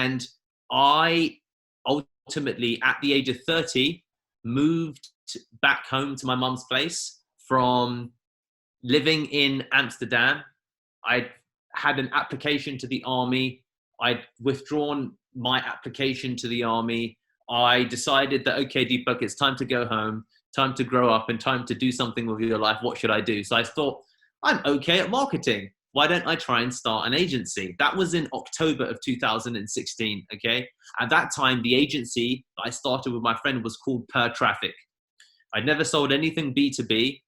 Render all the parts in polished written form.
And I ultimately, at the age of 30, moved back home to my mum's place from living in Amsterdam. I had an application to the army. I'd withdrawn my application to the army. I decided that, okay, Deepak, it's time to go home, time to grow up, and time to do something with your life. What should I do? So I thought, I'm okay at marketing. Why don't I try and start an agency? That was in October of 2016, okay? At that time, the agency that I started with my friend was called Per Traffic. I'd never sold anything B2B.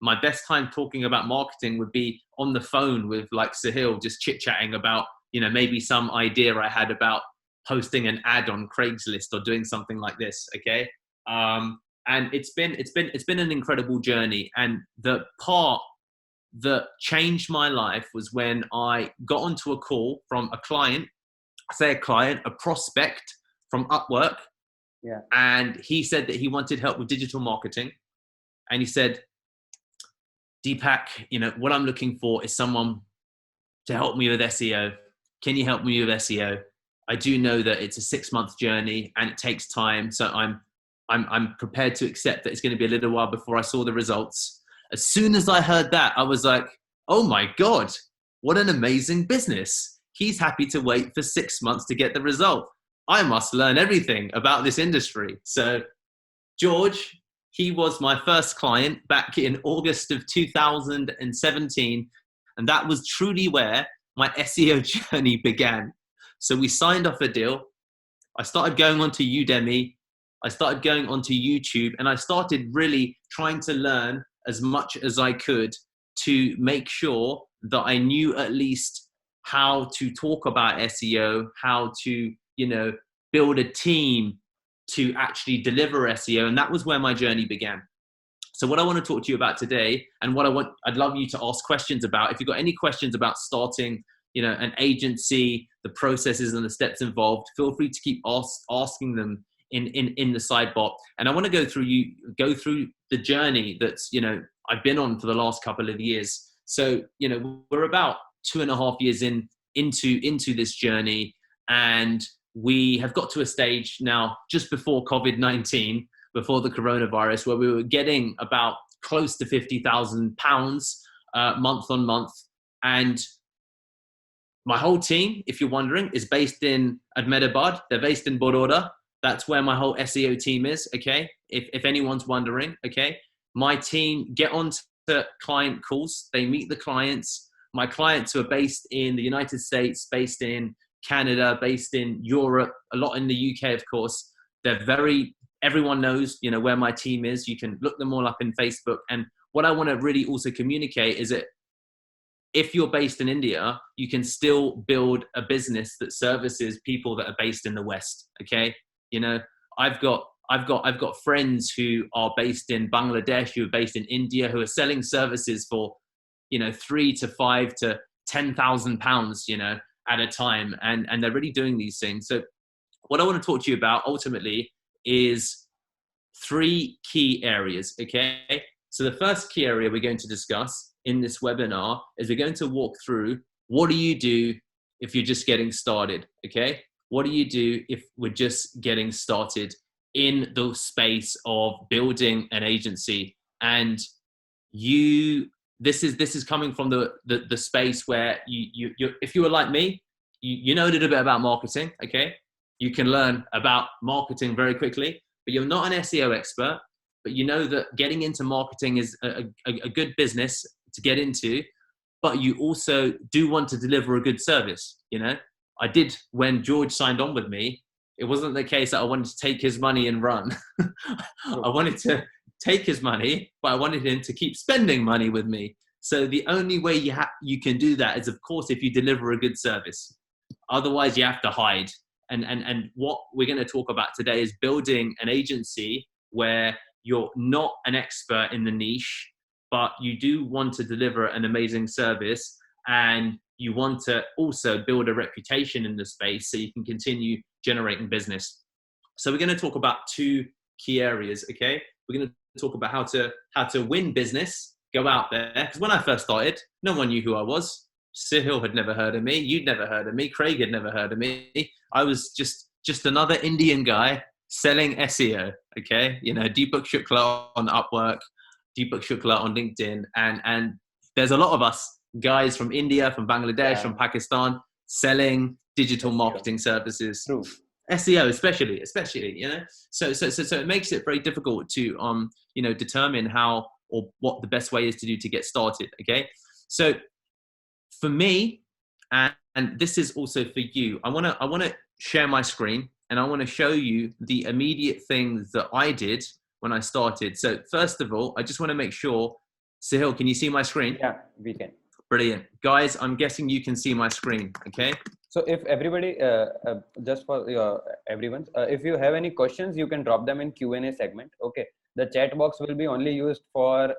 My best time talking about marketing would be on the phone with like Sahil, just chit-chatting about, maybe some idea I had about posting an ad on Craigslist or doing something like this, okay? And it's been an incredible journey. And the part that changed my life was when I got onto a call from a client, a prospect from Upwork. Yeah. And he said that he wanted help with digital marketing. And he said, Deepak, what I'm looking for is someone to help me with SEO. Can you help me with SEO? I do know that it's a 6-month journey and it takes time. So I'm prepared to accept that it's going to be a little while before I saw the results. As soon as I heard that, I was like, oh my God, what an amazing business. He's happy to wait for 6 months to get the result. I must learn everything about this industry. So George, he was my first client back in August of 2017. And that was truly where my SEO journey began. So we signed off a deal. I started going onto Udemy. I started going onto YouTube, and I started really trying to learn as much as I could to make sure that I knew at least how to talk about SEO, how to, build a team to actually deliver SEO. And that was where my journey began. So what I want to talk to you about today, and I'd love you to ask questions about, if you've got any questions about starting, an agency, the processes and the steps involved, feel free to keep asking them in the sidebar. And I want to go through the journey that's, I've been on for the last couple of years. So, we're about 2.5 years into this journey, and we have got to a stage now just before COVID-19, before the coronavirus, where we were getting about close to £50,000 month on month. And my whole team, if you're wondering, is based in Ahmedabad. They're based in Baroda. That's where my whole SEO team is, okay? If anyone's wondering, okay? My team get on to client calls. They meet the clients. My clients who are based in the United States, based in Canada, based in Europe, a lot in the UK, of course. Everyone knows, where my team is. You can look them all up in Facebook. And what I want to really also communicate is that if you're based in India, you can still build a business that services people that are based in the West. Okay. I've got friends who are based in Bangladesh, who are based in India, who are selling services for, £3,000 to £5,000 to £10,000, at a time. And they're really doing these things. So what I want to talk to you about ultimately is 3 key areas. Okay. So the first key area we're going to discuss in this webinar is we're going to walk through, what do you do if you're just getting started? Okay. What do you do if we're just getting started in the space of building an agency? And this is coming from the space where you if you were like me, you know a little bit about marketing. Okay. You can learn about marketing very quickly, but you're not an SEO expert, but you know that getting into marketing is a good business to get into, but you also do want to deliver a good service. I did when George signed on with me. It wasn't the case that I wanted to take his money and run. I wanted to take his money, but I wanted him to keep spending money with me. So the only way you can do that is, of course, if you deliver a good service. Otherwise, you have to hide. And what we're going to talk about today is building an agency where you're not an expert in the niche, but you do want to deliver an amazing service, and you want to also build a reputation in the space so you can continue generating business. So we're going to talk about 2 key areas, okay? We're going to talk about how to win business, go out there. Because when I first started, no one knew who I was. Sahil had never heard of me. You'd never heard of me. Craig had never heard of me. I was just another Indian guy selling SEO. Okay, Deepak Shukla on Upwork, Deepak Shukla on LinkedIn, and there's a lot of us guys from India, from Bangladesh, from Pakistan selling digital marketing services. True. SEO especially, so it makes it very difficult to determine how or what the best way is to do to get started. Okay, so for me, and this is also for you, I want to share my screen and I want to show you the immediate things that I did when I started. So first of all, I just want to make sure, Sahil, can you see my screen? Yeah, we can. Brilliant. Guys, I'm guessing you can see my screen, okay? So if everybody, just for everyone, if you have any questions, you can drop them in Q&A segment. Okay. The chat box will be only used for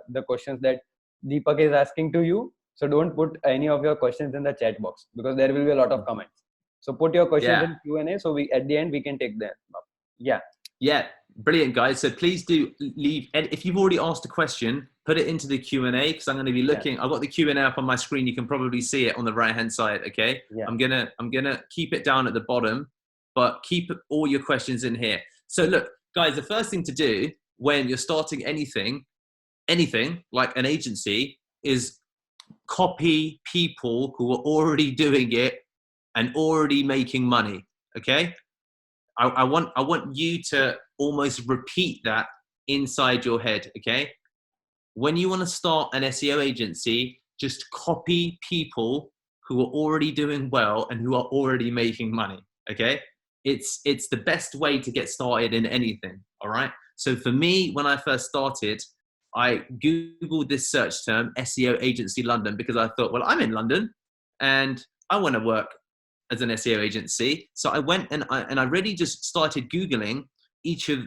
the questions that Deepak is asking to you. So don't put any of your questions in the chat box because there will be a lot of comments. So put your questions in Q&A. So at the end, we can take them up. Yeah. Yeah. Brilliant, guys. So please do leave. If you've already asked a question, put it into the Q&A because I'm going to be looking. Yeah. I've got the Q&A up on my screen. You can probably see it on the right-hand side. Okay. Yeah. I'm gonna keep it down at the bottom, but keep all your questions in here. So look, guys, the first thing to do when you're starting anything like an agency is copy people who are already doing it and already making money. Okay. I want you to almost repeat that inside your head, okay? When you want to start an SEO agency, just copy people who are already doing well and who are already making money, okay? It's the best way to get started in anything, all right? So for me, when I first started, I Googled this search term, SEO Agency London, because I thought, well, I'm in London and I want to work as an SEO agency. So I went and I really just started Googling each of,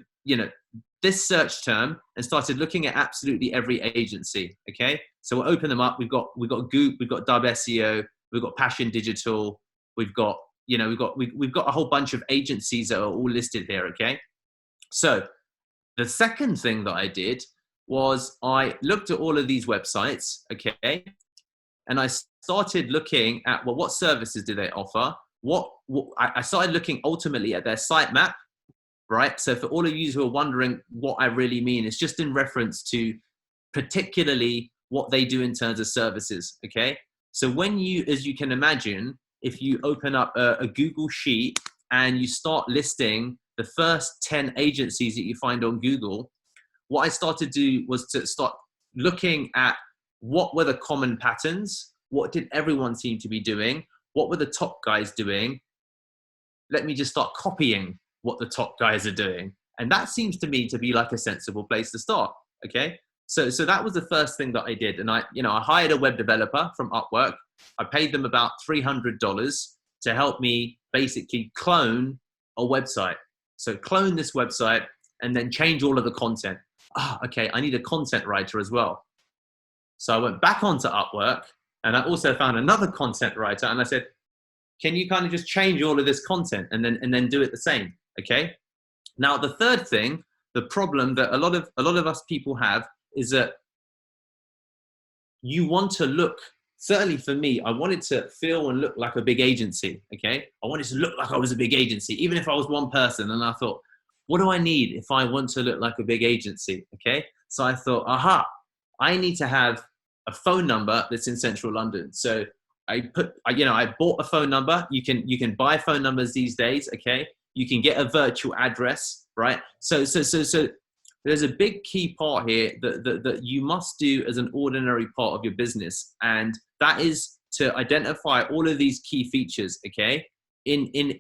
this search term and started looking at absolutely every agency. Okay. So we'll open them up. We've got Goop, we've got Dub SEO, we've got Passion Digital. We've got a whole bunch of agencies that are all listed here. Okay. So the second thing that I did was I looked at all of these websites. Okay. And I started looking at, well, what services do they offer? I started looking ultimately at their sitemap, right? So for all of you who are wondering what I really mean, it's just in reference to particularly what they do in terms of services, okay? So when you, as you can imagine, if you open up a Google sheet and you start listing the first 10 agencies that you find on Google, what I started to do was to start looking at what were the common patterns? What did everyone seem to be doing? What were the top guys doing? Let me just start copying what the top guys are doing. And that seems to me to be like a sensible place to start. Okay. So that was the first thing that I did. And I hired a web developer from Upwork. I paid them about $300 to help me basically clone a website. So clone this website and then change all of the content. Okay. I need a content writer as well. So I went back onto Upwork and I also found another content writer and I said, can you kind of just change all of this content and then do it the same? Okay. Now the third thing, the problem that a lot of us people have is that you want to look, certainly for me, I wanted to feel and look like a big agency. Okay. I wanted to look like I was a big agency, even if I was one person. And I thought, what do I need if I want to look like a big agency? Okay. So I thought, I need to have a phone number that's in central London. So I bought a phone number. You can buy phone numbers these days. Okay. You can get a virtual address, right? So there's a big key part here that you must do as an ordinary part of your business. And that is to identify all of these key features, okay, in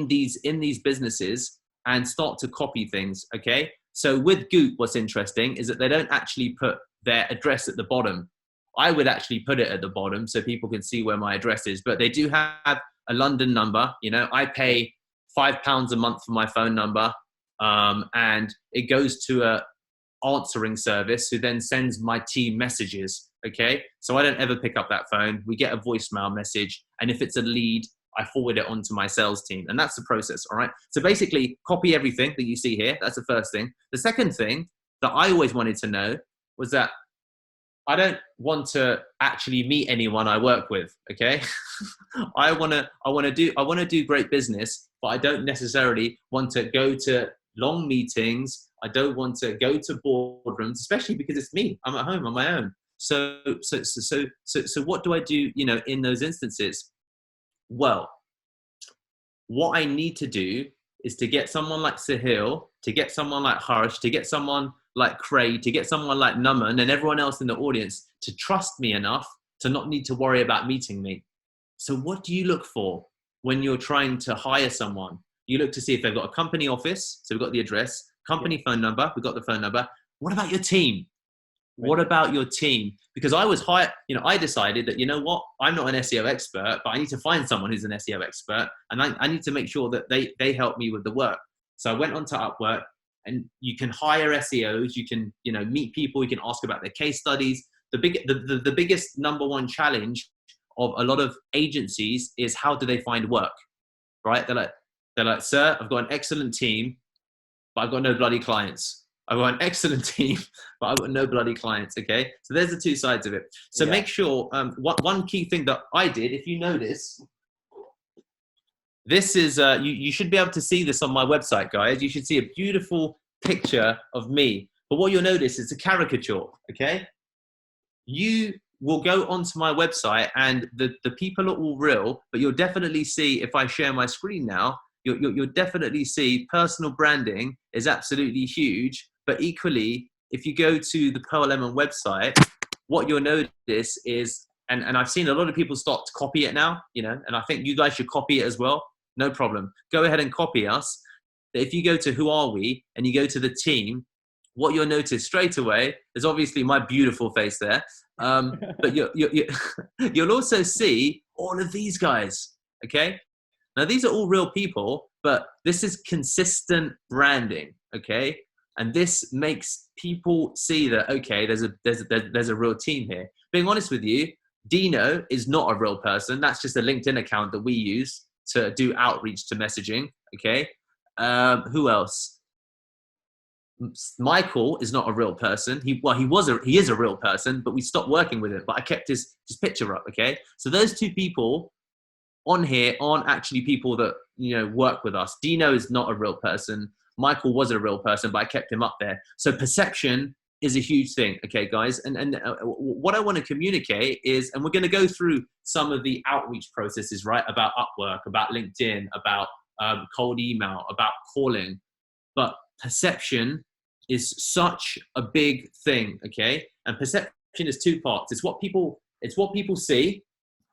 these businesses and start to copy things, okay? So with Goop, what's interesting is that they don't actually put their address at the bottom. I would actually put it at the bottom so people can see where my address is, but they do have a London number. I pay £5 a month for my phone number, and it goes to a answering service who then sends my team messages. Okay. So I don't ever pick up that phone. We get a voicemail message. And if it's a lead, I forward it on to my sales team. And that's the process. All right. So basically copy everything that you see here. That's the first thing. The second thing that I always wanted to know was that I don't want to actually meet anyone I work with. Okay. I want to do great business, but I don't necessarily want to go to long meetings. I don't want to go to boardrooms, especially because it's me. I'm at home on my own. So what do I do, in those instances? Well, what I need to do is to get someone like Sahil, to get someone like Harsh, to get someone like Craig, to get someone like Naman and everyone else in the audience to trust me enough to not need to worry about meeting me. So what do you look for when you're trying to hire someone? You look to see if they've got a company office. So we've got the address, company phone number. We've got the phone number. What about your team? What about your team? Because I was hired, I decided that, I'm not an SEO expert, but I need to find someone who's an SEO expert. And I need to make sure that they help me with the work. So I went on to Upwork, and you can hire SEOs. You can, meet people. You can ask about their case studies. The biggest number one challenge of a lot of agencies is, how do they find work, right? They're like, sir, I've got an excellent team, but I've got no bloody clients. I've got an excellent team, but I've got no bloody clients. Okay. So there's the two sides of it. So make sure, one key thing that I did, if you notice, this is, you should be able to see this on my website, guys. You should see a beautiful picture of me. But what you'll notice is a caricature. Okay. You will go onto my website and the people are all real, but you'll definitely see, if I share my screen now, you'll definitely see personal branding is absolutely huge. But equally, if you go to the Pearl Lemon website, what you'll notice is, and I've seen a lot of people start to copy it now, and I think you guys should copy it as well. No problem. Go ahead and copy us. If you go to Who Are We and you go to the team, what you'll notice straight away is obviously my beautiful face there. But you'll also see all of these guys. Okay. Now, these are all real people, but this is consistent branding. Okay. And this makes people see that, okay, there's a real team here. Being honest with you, Dino is not a real person. That's just a LinkedIn account that we use to do outreach to messaging. Okay. Who else? Michael is not a real person. He is a real person, but we stopped working with him. But I kept his picture up. Okay. So those two people on here aren't actually people that, work with us. Dino is not a real person. Michael was a real person, but I kept him up there. So perception is a huge thing. Okay, guys. And what I want to communicate is, and we're going to go through some of the outreach processes, right? About Upwork, about LinkedIn, about cold email, about calling. But perception is such a big thing. Okay. And perception is two parts. It's what people see,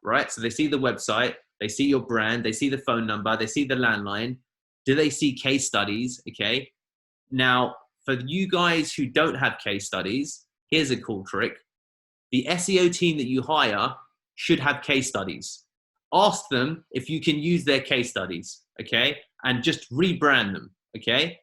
right? So they see the website, they see your brand, they see the phone number, they see the landline. Do they see case studies? Okay. Now, for you guys who don't have case studies, here's a cool trick. The SEO team that you hire should have case studies. Ask them if you can use their case studies. Okay. And just rebrand them. Okay.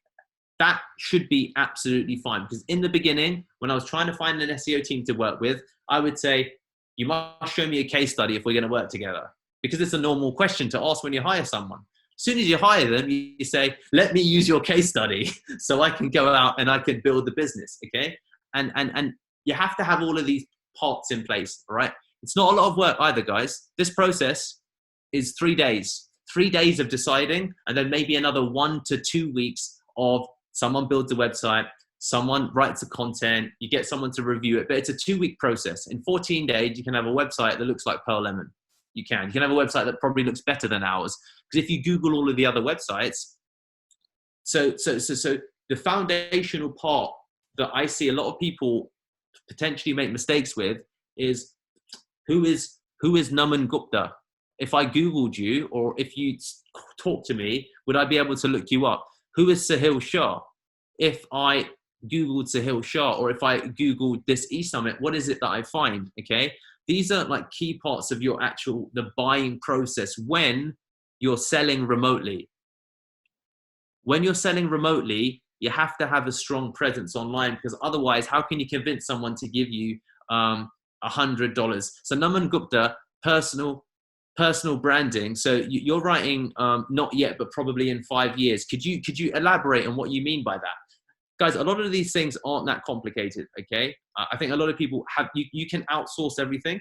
That should be absolutely fine, because in the beginning, when I was trying to find an SEO team to work with, I would say, you must show me a case study if we're going to work together, because it's a normal question to ask when you hire someone. As soon as you hire them, you say, let me use your case study so I can go out and I can build the business. Okay. And you have to have all of these parts in place, right? It's not a lot of work either, guys. This process is 3 days, 3 days of deciding, and then maybe another 1 to 2 weeks of someone builds a website, someone writes the content, you get someone to review it, but it's a 2-week process. In 14 days, you can have a website that looks like Pearl Lemon. You can have a website that probably looks better than ours. Because if you Google all of the other websites, so the foundational part that I see a lot of people potentially make mistakes with is, who is Naman Gupta? If I Googled you, or if you talk to me, would I be able to look you up? Who is Sahil Shah? If I Googled Sahil Shah, or if I Googled this e-summit, what is it that I find? Okay. These are like key parts of your the buying process when you're selling remotely. When you're selling remotely, you have to have a strong presence online, because otherwise, how can you convince someone to give you $100? So Naman Gupta, personal branding. So you're writing not yet, but probably in 5 years. Could you elaborate on what you mean by that? guys, a lot of these things aren't that complicated. Okay. I think a lot of people have, you can outsource everything.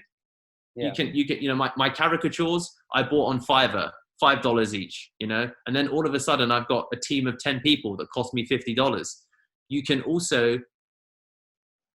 Yeah. You can, my caricatures I bought on Fiverr, $5 each, and then all of a sudden I've got a team of 10 people that cost me $50. You can also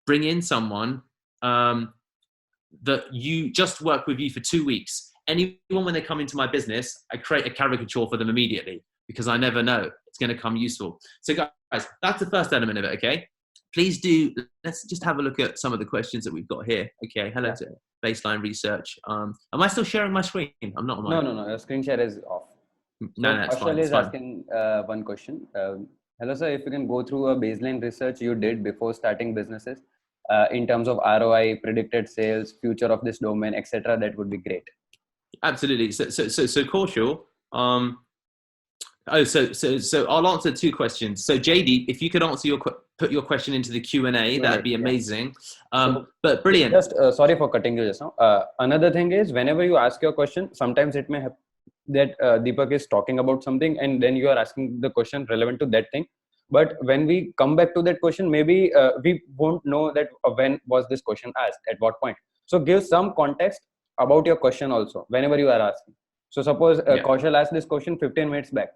bring in someone that you just work with you for 2 weeks. Anyone, when they come into my business, I create a caricature for them immediately because I never know it's going to come useful. So guys, that's the first element of it. Okay. Please do. Let's just have a look at some of the questions that we've got here. Okay. Hello to Baseline Research. Am I still sharing my screen? I'm not on my. No. Your screen share is off. No, So it's fine. Kaushal It's is fine. asking one question. Hello, sir. If you can go through a baseline research you did before starting businesses in terms of ROI, predicted sales, future of this domain, etc., that would be great. Absolutely. So Kaushal. So I'll answer 2 questions. So JD, if you could answer put your question into the Q&A, that'd be amazing. But brilliant. Just sorry for cutting you just now. Another thing is, whenever you ask your question, sometimes it may happen that Deepak is talking about something and then you are asking the question relevant to that thing. But when we come back to that question, maybe we won't know that when was this question asked, at what point. So give some context about your question also whenever you are asking. So suppose Kaushal asked this question 15 minutes back,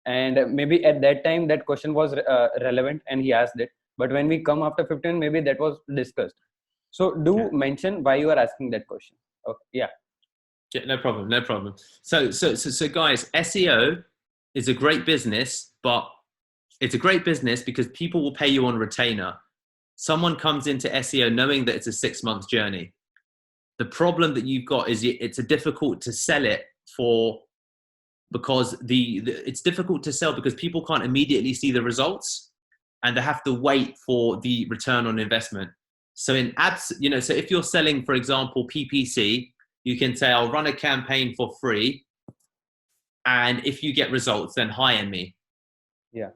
and maybe at that time that question was relevant and he asked it, but when we come after 15, maybe that was discussed. So do mention why you are asking that question. Okay. No problem. So guys, SEO is a great business, but it's a great business because people will pay you on retainer. Someone comes into SEO knowing that it's a 6-month journey. The problem that you've got is it's difficult to sell it for, because it's difficult to sell because people can't immediately see the results and they have to wait for the return on investment. So in ads, so if you're selling, for example, PPC, you can say, I'll run a campaign for free, and if you get results, then hire me. Yeah.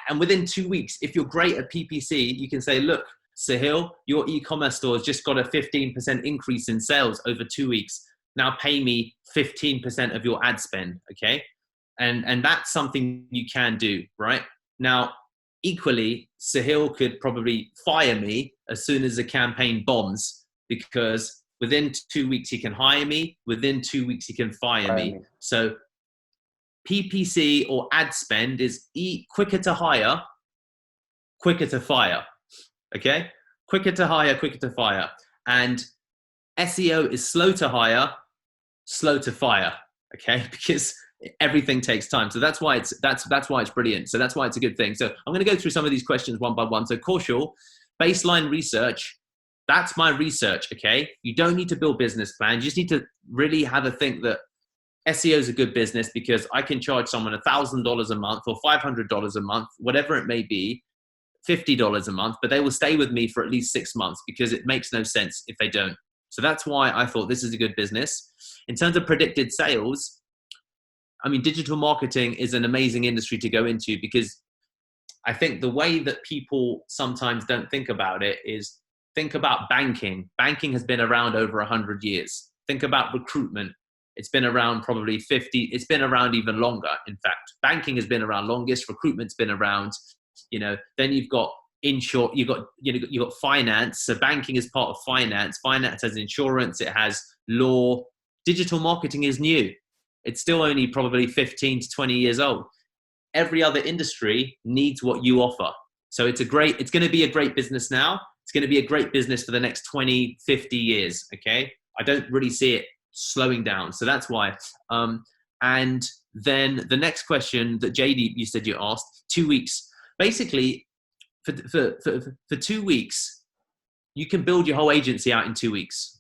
And within 2 weeks, if you're great at PPC, you can say, look, Sahil, your e-commerce store has just got a 15% increase in sales over 2 weeks. Now pay me 15% of your ad spend, okay? And that's something you can do, right? Now, equally, Sahil could probably fire me as soon as the campaign bombs, because within 2 weeks he can hire me, within 2 weeks he can fire me. So PPC or ad spend is quicker to hire, quicker to fire, okay? Quicker to hire, quicker to fire. And SEO is slow to hire, slow to fire, okay? Because everything takes time. So that's why it's brilliant. So that's why it's a good thing. So I'm going to go through some of these questions one by one. So Kaushal, baseline research, that's my research, okay? You don't need to build business plans. You just need to really have a think that SEO is a good business because I can charge someone $1,000 a month or $500 a month, whatever it may be, $50 a month, but they will stay with me for at least 6 months because it makes no sense if they don't. So that's why I thought this is a good business. In terms of predicted sales, I mean, digital marketing is an amazing industry to go into because I think the way that people sometimes don't think about it is think about banking. Banking has been around over 100 years. Think about recruitment. It's been around probably 50. It's been around even longer. In fact, banking has been around longest. Recruitment's been around, then you've got you've got finance. So banking is part of finance. Finance has insurance. It has law. Digital marketing is new. It's still only probably 15 to 20 years old. Every other industry needs what you offer. So it's going to be a great business now. It's going to be a great business for the next 20, 50 years. Okay. I don't really see it slowing down. So that's why. And then the next question that JD, you said you asked, 2 weeks. Basically, for 2 weeks, you can build your whole agency out in 2 weeks.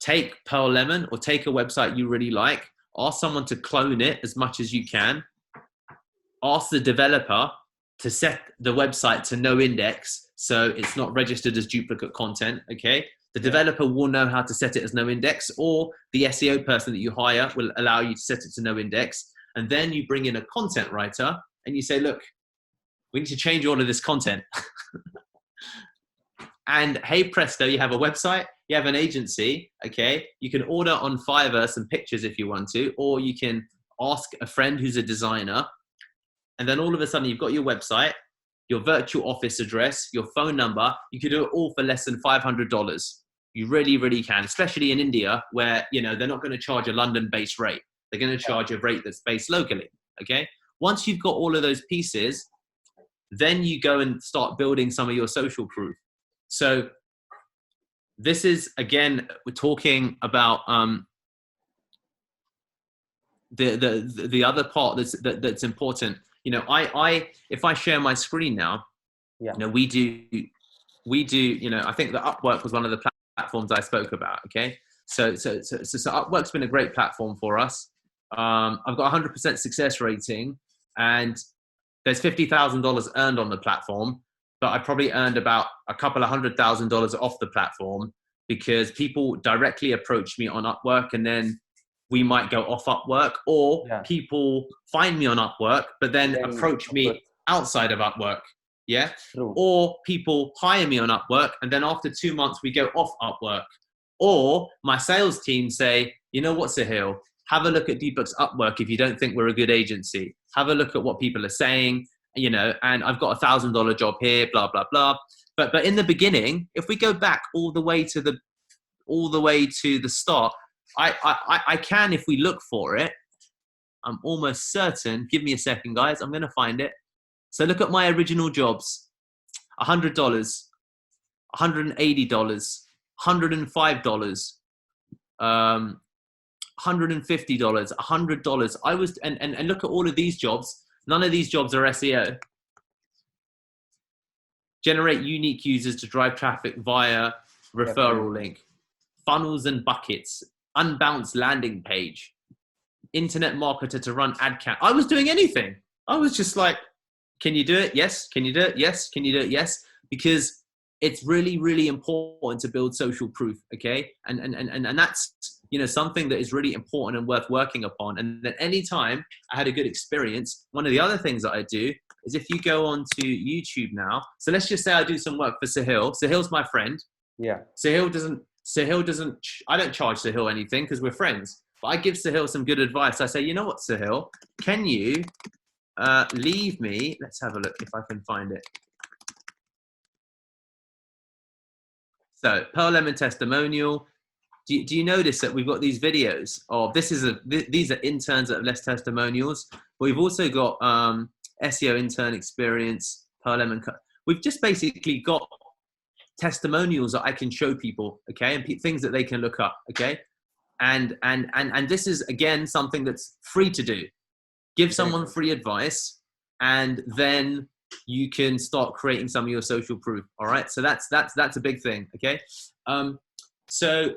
Take Pearl Lemon or take a website you really like. Ask someone to clone it as much as you can. Ask the developer to set the website to no index so it's not registered as duplicate content, okay? The developer will know how to set it as no index, or the SEO person that you hire will allow you to set it to no index. And then you bring in a content writer and you say, look, we need to change all of this content. And hey presto, you have a website, you have an agency, okay? You can order on Fiverr some pictures if you want to, or you can ask a friend who's a designer, and then all of a sudden you've got your website, your virtual office address, your phone number. You could do it all for less than $500. You really, really can, especially in India, where, you know, they're not going to charge a London-based rate. They're going to charge a rate that's based locally. Okay. Once you've got all of those pieces, then you go and start building some of your social proof. So this is, again, we're talking about the other part that's important. You know, if I share my screen now, you know, we do, you know, I think that Upwork was one of the platforms I spoke about. Okay. So Upwork's been a great platform for us. I've got 100% success rating, and there's $50,000 earned on the platform, but I probably earned about a couple of $100,000 off the platform because people directly approach me on Upwork, and then we might go off Upwork, or people find me on Upwork, but then approach me outside of Upwork. Yeah. True. Or people hire me on Upwork, and then after 2 months we go off Upwork. Or my sales team say, you know what, Sahil, have a look at Deepak's Upwork if you don't think we're a good agency. Have a look at what people are saying, you know, and I've got $1,000 job here, blah, blah, blah. But in the beginning, if we go back all the way to the start, I can, if we look for it, I'm almost certain. Give me a second, guys. I'm going to find it. So look at my original jobs: $100, $180, $105, $150, $100. I was, and look at all of these jobs. None of these jobs are SEO. Generate unique users to drive traffic via referral link. Funnels and buckets. Unbounced landing page. Internet marketer to run ad campaign. I was doing anything. I was just like, can you do it? Yes. Can you do it? Yes. Can you do it? Yes. Because it's really, really important to build social proof. Okay. And that's, you know, something that is really important and worth working upon. And then anytime I had a good experience, one of the other things that I do is, if you go onto YouTube now, so let's just say I do some work for Sahil. Sahil's my friend. Yeah. Sahil doesn't, I don't charge Sahil anything because we're friends, but I give Sahil some good advice. I say, you know what, Sahil, can you leave me, let's have a look if I can find it. So Pearl Lemon testimonial. Do you notice that we've got these videos of, these are interns that have less testimonials, but we've also got SEO intern experience, Pearl Lemon. We've just basically got testimonials that I can show people, okay, and things that they can look up, okay, and this is, again, something that's free to do. Give someone free advice, and then you can start creating some of your social proof. All right, so that's a big thing, okay. So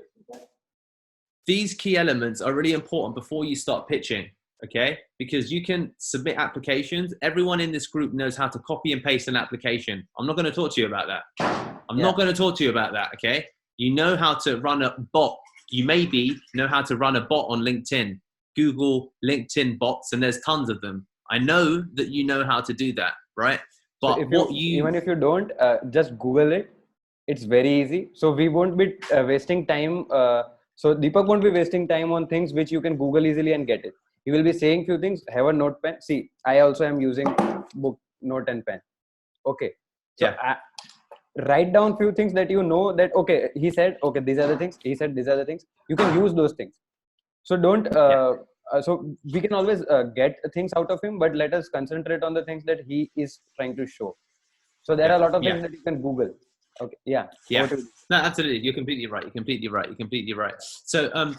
these key elements are really important before you start pitching, okay, because you can submit applications. Everyone in this group knows how to copy and paste an application. I'm not going to talk to you about that. I'm not going to talk to you about that, okay? You know how to run a bot. You maybe know how to run a bot on LinkedIn. Google LinkedIn bots, and there's tons of them. I know that you know how to do that, right? But so even if you don't, just Google it. It's very easy. So we won't be wasting time. So Deepak won't be wasting time on things which you can Google easily and get it. He will be saying few things. Have a notepad. See, I also am using book, note and pen. Okay. So write down few things that you know that, okay, he said, okay, these are the things. He said, these are the things. You can use those things. So don't, so we can always get things out of him, but let us concentrate on the things that he is trying to show. So there are a lot of things that you can Google. Okay. Yeah. No, absolutely. You're completely right. So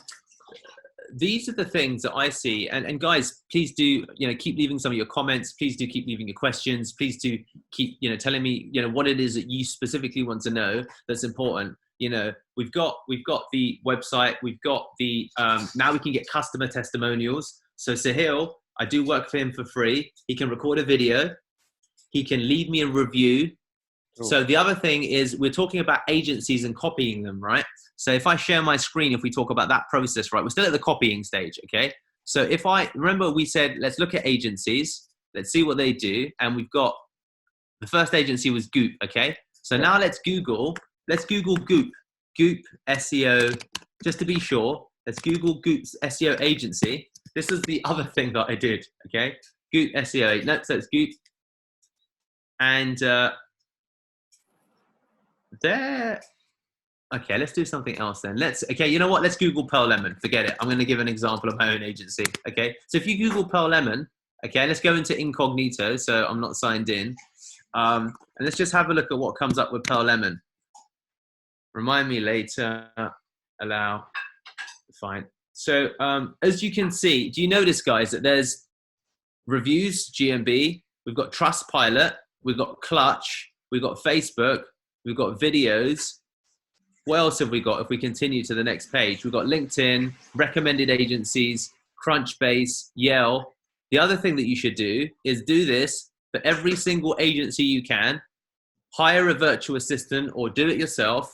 these are the things that I see. And guys, please do, you know, keep leaving some of your comments. Please do keep leaving your questions. Please do keep, you know, telling me, you know, what it is that you specifically want to know that's important. You know, we've got the website. We've got the, now we can get customer testimonials. So Sahil, I do work for him for free. He can record a video. He can leave me a review. So the other thing is, we're talking about agencies and copying them, right? So if I share my screen, if we talk about that process, right, we're still at the copying stage, okay? So if I remember, we said, let's look at agencies, let's see what they do. And we've got, the first agency was Goop, okay? So now let's Google Goop SEO, just to be sure. Let's Google Goop's SEO agency. This is the other thing that I did, okay? Goot SEO. No, so it's Goot. And there. Okay, let's do something else then. Okay, you know what? Let's Google Pearl Lemon. Forget it. I'm going to give an example of my own agency. Okay, so if you Google Pearl Lemon, okay, let's go into incognito. So I'm not signed in. And let's just have a look at what comes up with Pearl Lemon. Remind me later. Allow. Fine. So as you can see, do you notice, guys, that there's reviews, GMB, we've got Trustpilot, we've got Clutch, we've got Facebook, we've got videos. What else have we got? If we continue to the next page, we've got LinkedIn, recommended agencies, Crunchbase, Yale. The other thing that you should do is do this for every single agency you can. Hire a virtual assistant or do it yourself.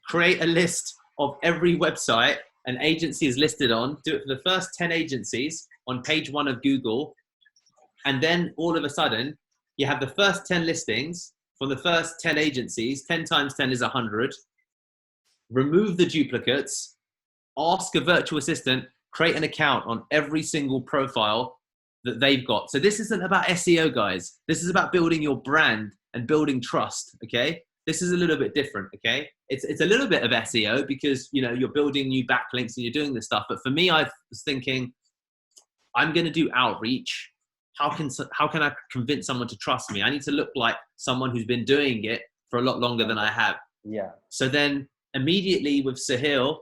Create a list of every website an agency is listed on. Do it for the first 10 agencies on page 1 of Google. And then all of a sudden, you have the first 10 listings from the first 10 agencies. 10 times 10 is 100. Remove the duplicates. Ask a virtual assistant, create an account on every single profile that they've got. So this isn't about SEO, guys. This is about building your brand and building trust, okay? This is a little bit different, okay? It's a little bit of SEO because, you know, you're building new backlinks and you're doing this stuff. But for me, I was thinking, I'm going to do outreach. How can I convince someone to trust me? I need to look like someone who's been doing it for a lot longer than I have. Yeah. So then immediately with Sahil,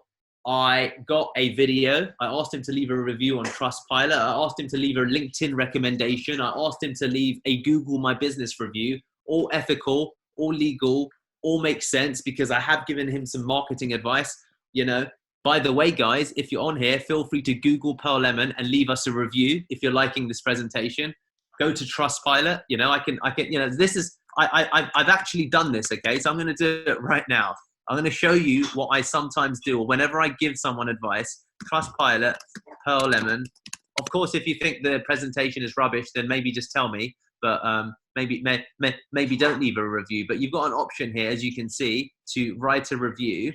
I got a video. I asked him to leave a review on Trustpilot. I asked him to leave a LinkedIn recommendation. I asked him to leave a Google My Business review, all ethical, all legal, all makes sense because I have given him some marketing advice. You know, by the way, guys, if you're on here, feel free to Google Pearl Lemon and leave us a review if you're liking this presentation. Go to Trustpilot. You know, I can. You know, this is I've actually done this. Okay, so I'm going to do it right now. I'm going to show you what I sometimes do, or whenever I give someone advice. Trustpilot, Pearl Lemon. Of course, if you think the presentation is rubbish, then maybe just tell me. But maybe don't leave a review. But you've got an option here, as you can see, to write a review.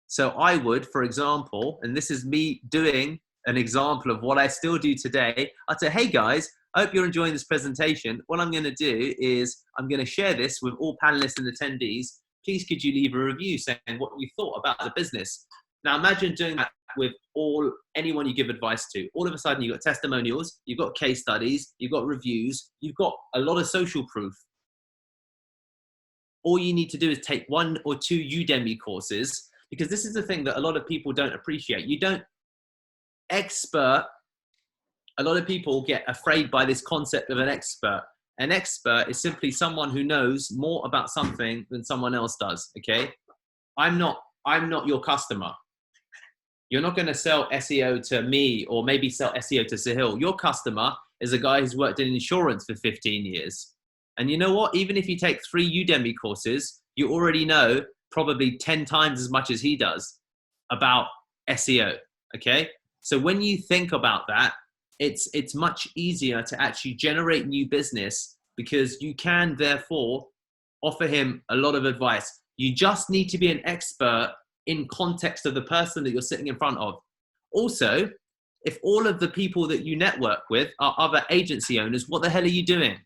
So I would, for example, and this is me doing an example of what I still do today. I'd say, hey guys, I hope you're enjoying this presentation. What I'm going to do is I'm going to share this with all panelists and attendees. Please could you leave a review saying what you thought about the business? Now imagine doing that with anyone you give advice to. All of a sudden you've got testimonials, you've got case studies, you've got reviews, you've got a lot of social proof. All you need to do is take 1 or 2 Udemy courses, because this is the thing that a lot of people don't appreciate. A lot of people get afraid by this concept of an expert. An expert is simply someone who knows more about something than someone else does, okay? I'm not your customer. You're not going to sell SEO to me or maybe sell SEO to Sahil. Your customer is a guy who's worked in insurance for 15 years. And you know what? Even if you take 3 Udemy courses, you already know probably 10 times as much as he does about SEO, okay? So when you think about that, it's much easier to actually generate new business because you can therefore offer him a lot of advice. You just need to be an expert in context of the person that you're sitting in front of. Also, if all of the people that you network with are other agency owners, what the hell are you doing?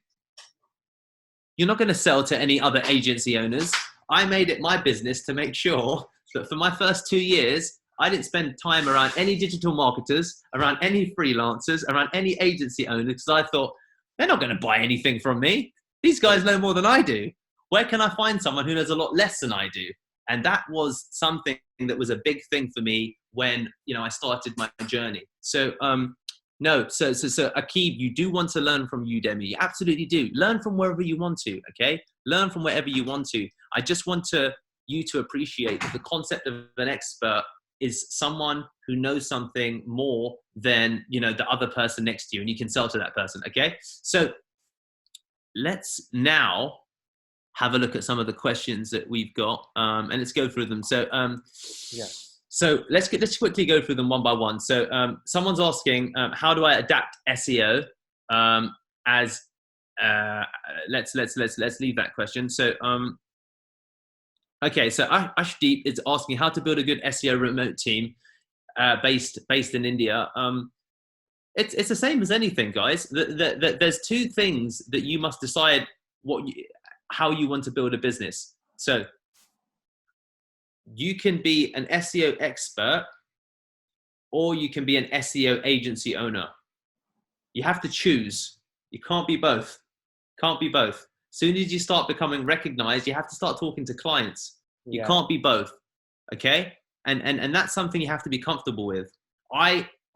You're not going to sell to any other agency owners. I made it my business to make sure that for my first 2 years, I didn't spend time around any digital marketers, around any freelancers, around any agency owners, because I thought, they're not going to buy anything from me. These guys know more than I do. Where can I find someone who knows a lot less than I do? And that was something that was a big thing for me when, you know, I started my journey. So, so Akib, you do want to learn from Udemy. You absolutely do. Learn from wherever you want to, okay? Learn from wherever you want to. I just want you to appreciate that the concept of an expert is someone who knows something more than, you know, the other person next to you, and you can sell to that person, okay? So let's now have a look at some of the questions that we've got, and let's go through them. So, So let's quickly go through them one by one. So someone's asking, how do I adapt SEO? Let's leave that question. So, okay, so Ashdeep is asking how to build a good SEO remote team based in India. It's the same as anything, guys. There's two things that you must decide how you want to build a business. So you can be an SEO expert, or you can be an SEO agency owner. You have to choose. You can't be both. Can't be both. Soon as you start becoming recognized, you have to start talking to clients. You can't be both. Okay? And that's something you have to be comfortable with.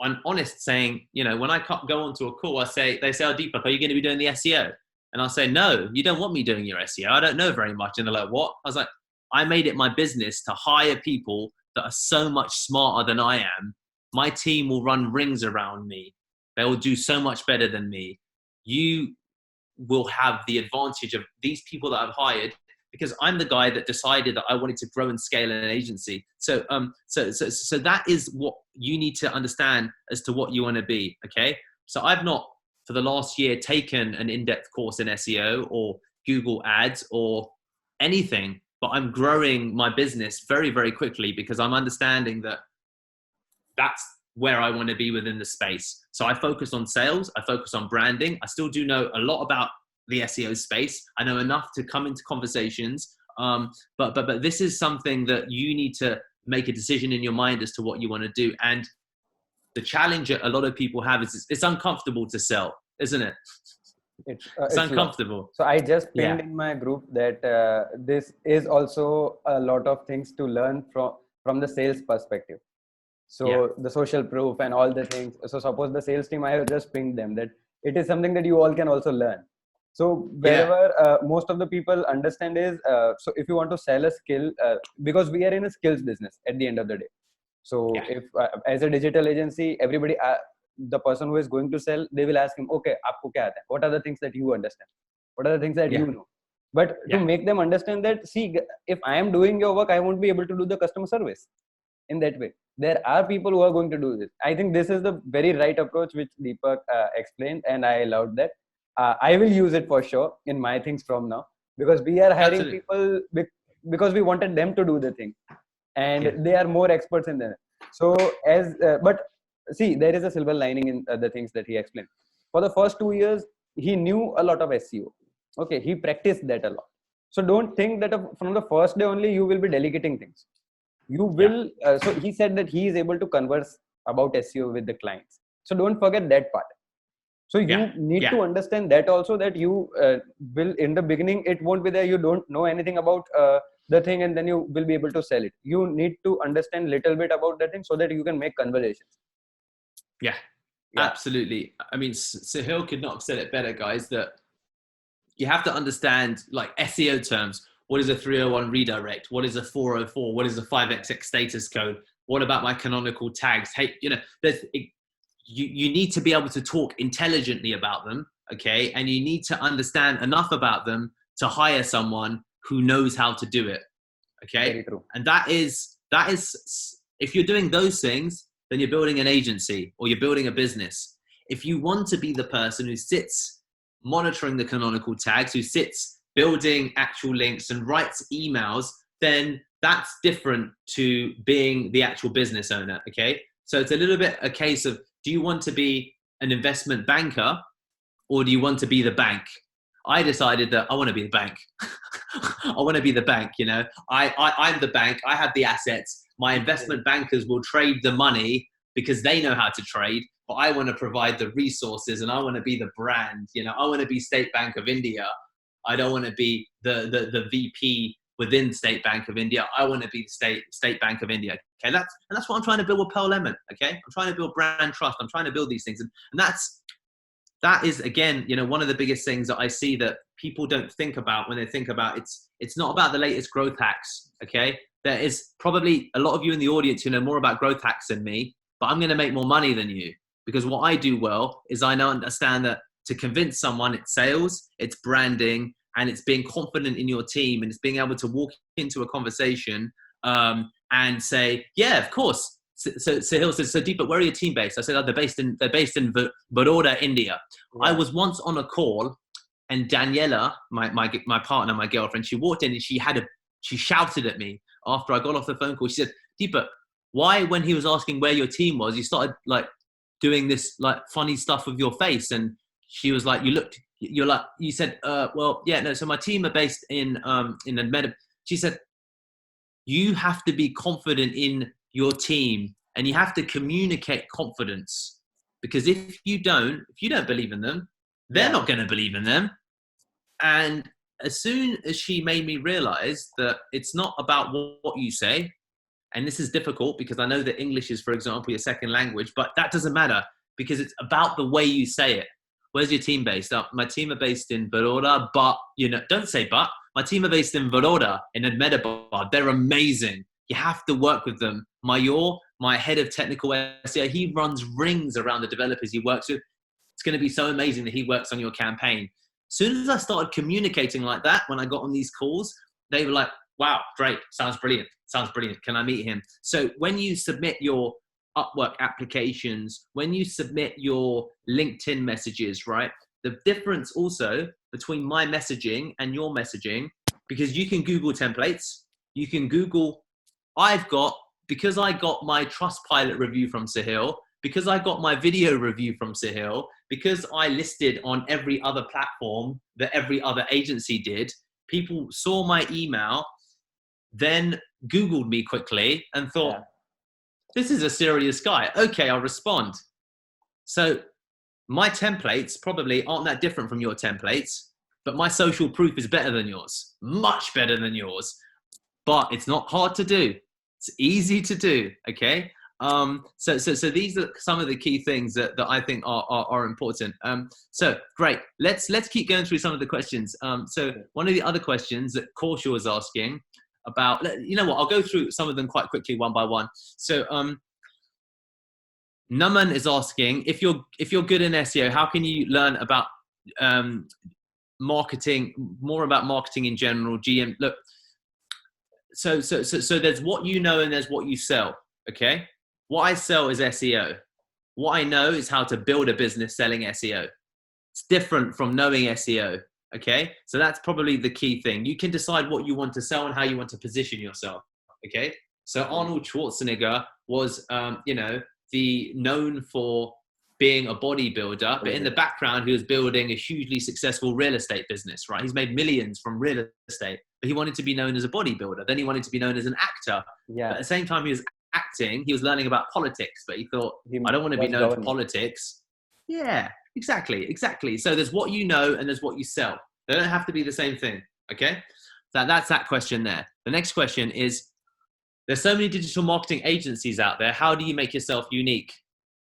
I'm honest saying, you know, when I go onto a call, they say, oh, Deepak, are you going to be doing the SEO? And I'll say, no, you don't want me doing your SEO. I don't know very much. And they're like, what? I was like, I made it my business to hire people that are so much smarter than I am. My team will run rings around me. They will do so much better than me. You will have the advantage of these people that I've hired, because I'm the guy that decided that I wanted to grow and scale an agency. So that is what you need to understand as to what you want to be. Okay. So I've not for the last year taken an in-depth course in SEO or Google ads or anything, but I'm growing my business very, very quickly because I'm understanding that that's where I want to be within the space. So I focus on sales. I focus on branding. I still do know a lot about the SEO space. I know enough to come into conversations. But this is something that you need to make a decision in your mind as to what you want to do. And the challenge that a lot of people have is it's uncomfortable to sell, isn't it? It's uncomfortable. So I just pinned in my group that this is also a lot of things to learn from the sales perspective. So the social proof and all the things. So suppose the sales team, I have just pinged them that it is something that you all can also learn. So wherever most of the people understand is, so if you want to sell a skill, because we are in a skills business at the end of the day. So if as a digital agency, everybody, the person who is going to sell, they will ask him, okay, aapko kya aata hai? What are the things that you understand? What are the things that you know? But to make them understand that, see, if I am doing your work, I won't be able to do the customer service in that way. There are people who are going to do this. I think this is the very right approach which Deepak explained, and I loved that. I will use it for sure in my things from now, because we are hiring people because we wanted them to do the thing, and they are more experts in that. So but see, there is a silver lining in the things that he explained. For the first 2 years, he knew a lot of SEO. Okay, he practiced that a lot. So don't think that from the first day only you will be delegating things. You will. So he said that he is able to converse about SEO with the clients. So don't forget that part. So you need to understand that also, that you will, in the beginning, it won't be there. You don't know anything about the thing, and then you will be able to sell it. You need to understand little bit about that thing so that you can make conversations. Yeah, absolutely. I mean, Sahil could not have said it better, guys, that you have to understand like SEO terms. What is a 301 redirect? What is a 404? What is a 5xx status code? What about my canonical tags? Hey, you know, you need to be able to talk intelligently about them, okay? And you need to understand enough about them to hire someone who knows how to do it, okay? Very true. And that is, if you're doing those things, then you're building an agency or you're building a business. If you want to be the person who sits monitoring the canonical tags, who sits building actual links and writes emails, then that's different to being the actual business owner, okay? So it's a little bit a case of, do you want to be an investment banker or do you want to be the bank? I decided that I want to be the bank. I want to be the bank, you know. I'm the bank. I have the assets. My investment bankers will trade the money because they know how to trade, but I want to provide the resources and I want to be the brand, you know. I want to be State Bank of India. I don't want to be the VP within State Bank of India. I want to be the State Bank of India. Okay, that's what I'm trying to build with Pearl Lemon. Okay, I'm trying to build brand trust. I'm trying to build these things, and that is again, you know, one of the biggest things that I see that people don't think about when they think about it's not about the latest growth hacks. Okay, there is probably a lot of you in the audience who know more about growth hacks than me, but I'm going to make more money than you because what I do well is I now understand that to convince someone, it's sales, it's branding, and it's being confident in your team, and it's being able to walk into a conversation and say, yeah, of course. So Sahil says, so Deepak, where are your team based? I said, oh, they're based in Baroda, India. Yeah. I was once on a call, and Daniela, my partner, my girlfriend, she walked in and she shouted at me after I got off the phone call. She said, Deepak, why when he was asking where your team was, you started like doing this like funny stuff with your face. And she was like, you said, well, yeah, no. So my team are based in the med. She said, you have to be confident in your team and you have to communicate confidence, because if you don't believe in them, they're not going to believe in them. And as soon as she made me realize that it's not about what you say, and this is difficult because I know that English is, for example, your second language, but that doesn't matter because it's about the way you say it. Where's your team based? My team are based in Baroda, but, don't say but. My team are based in Baroda, in Ahmedabad. They're amazing. You have to work with them. Mayur, my head of technical SEO, he runs rings around the developers he works with. It's going to be so amazing that he works on your campaign. As soon as I started communicating like that, when I got on these calls, they were like, wow, great. Sounds brilliant. Can I meet him? So when you submit your Upwork applications, when you submit your LinkedIn messages, right? The difference also between my messaging and your messaging, because you can Google templates, you can Google, because I got my Trustpilot review from Sahil, because I got my video review from Sahil, because I listed on every other platform that every other agency did, people saw my email, then Googled me quickly and thought, this is a serious guy. Okay, I'll respond. So my templates probably aren't that different from your templates, but my social proof is better than yours, much better than yours. But it's not hard to do. It's easy to do. Okay. So these are some of the key things that I think are important. So great. Let's keep going through some of the questions. So one of the other questions that Kaushal was asking about, I'll go through some of them quite quickly one by one. So Naman is asking, if you're good in SEO, how can you learn about marketing, more about marketing in general, GM? Look, so there's what you know and there's what you sell. Okay, what I sell is SEO. What I know is how to build a business selling SEO. It's different from knowing SEO. Okay, so that's probably the key thing. You can decide what you want to sell and how you want to position yourself. Okay, so Arnold Schwarzenegger was, the known for being a bodybuilder, but in the background, he was building a hugely successful real estate business, right? He's made millions from real estate, but he wanted to be known as a bodybuilder. Then he wanted to be known as an actor. Yeah. But at the same time he was acting, he was learning about politics, but he thought, I don't want to be known for politics. Yeah, exactly. So there's what you know and there's what you sell. They don't have to be the same thing, okay? That's that question there. The next question is, there's so many digital marketing agencies out there. How do you make yourself unique?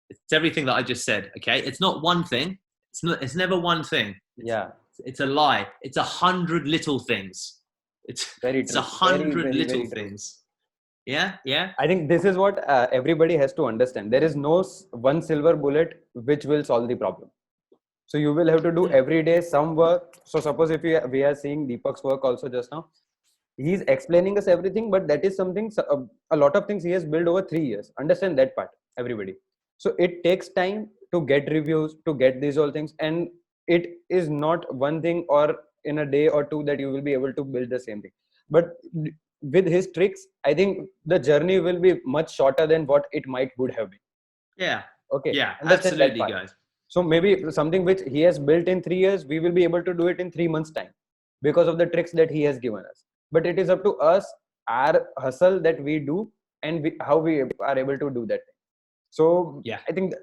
It's everything that I just said, okay? It's not one thing. It's never one thing. It's a lie. It's 100 little things. It's 100 little things. Yeah. I think this is what everybody has to understand. There is no one silver bullet which will solve the problem. So you will have to do every day some work. So suppose if we are seeing Deepak's work also just now, he's explaining us everything, but that is something, a lot of things he has built over 3 years. Understand that part, everybody. So it takes time to get reviews, to get these all things. And it is not one thing or in a day or two that you will be able to build the same thing. But with his tricks, I think the journey will be much shorter than what it would have been. Yeah. Okay. Yeah, absolutely, guys. So maybe something which he has built in 3 years, we will be able to do it in 3 months' time because of the tricks that he has given us. But it is up to us, our hustle that we do, and how we are able to do that. So yeah, I think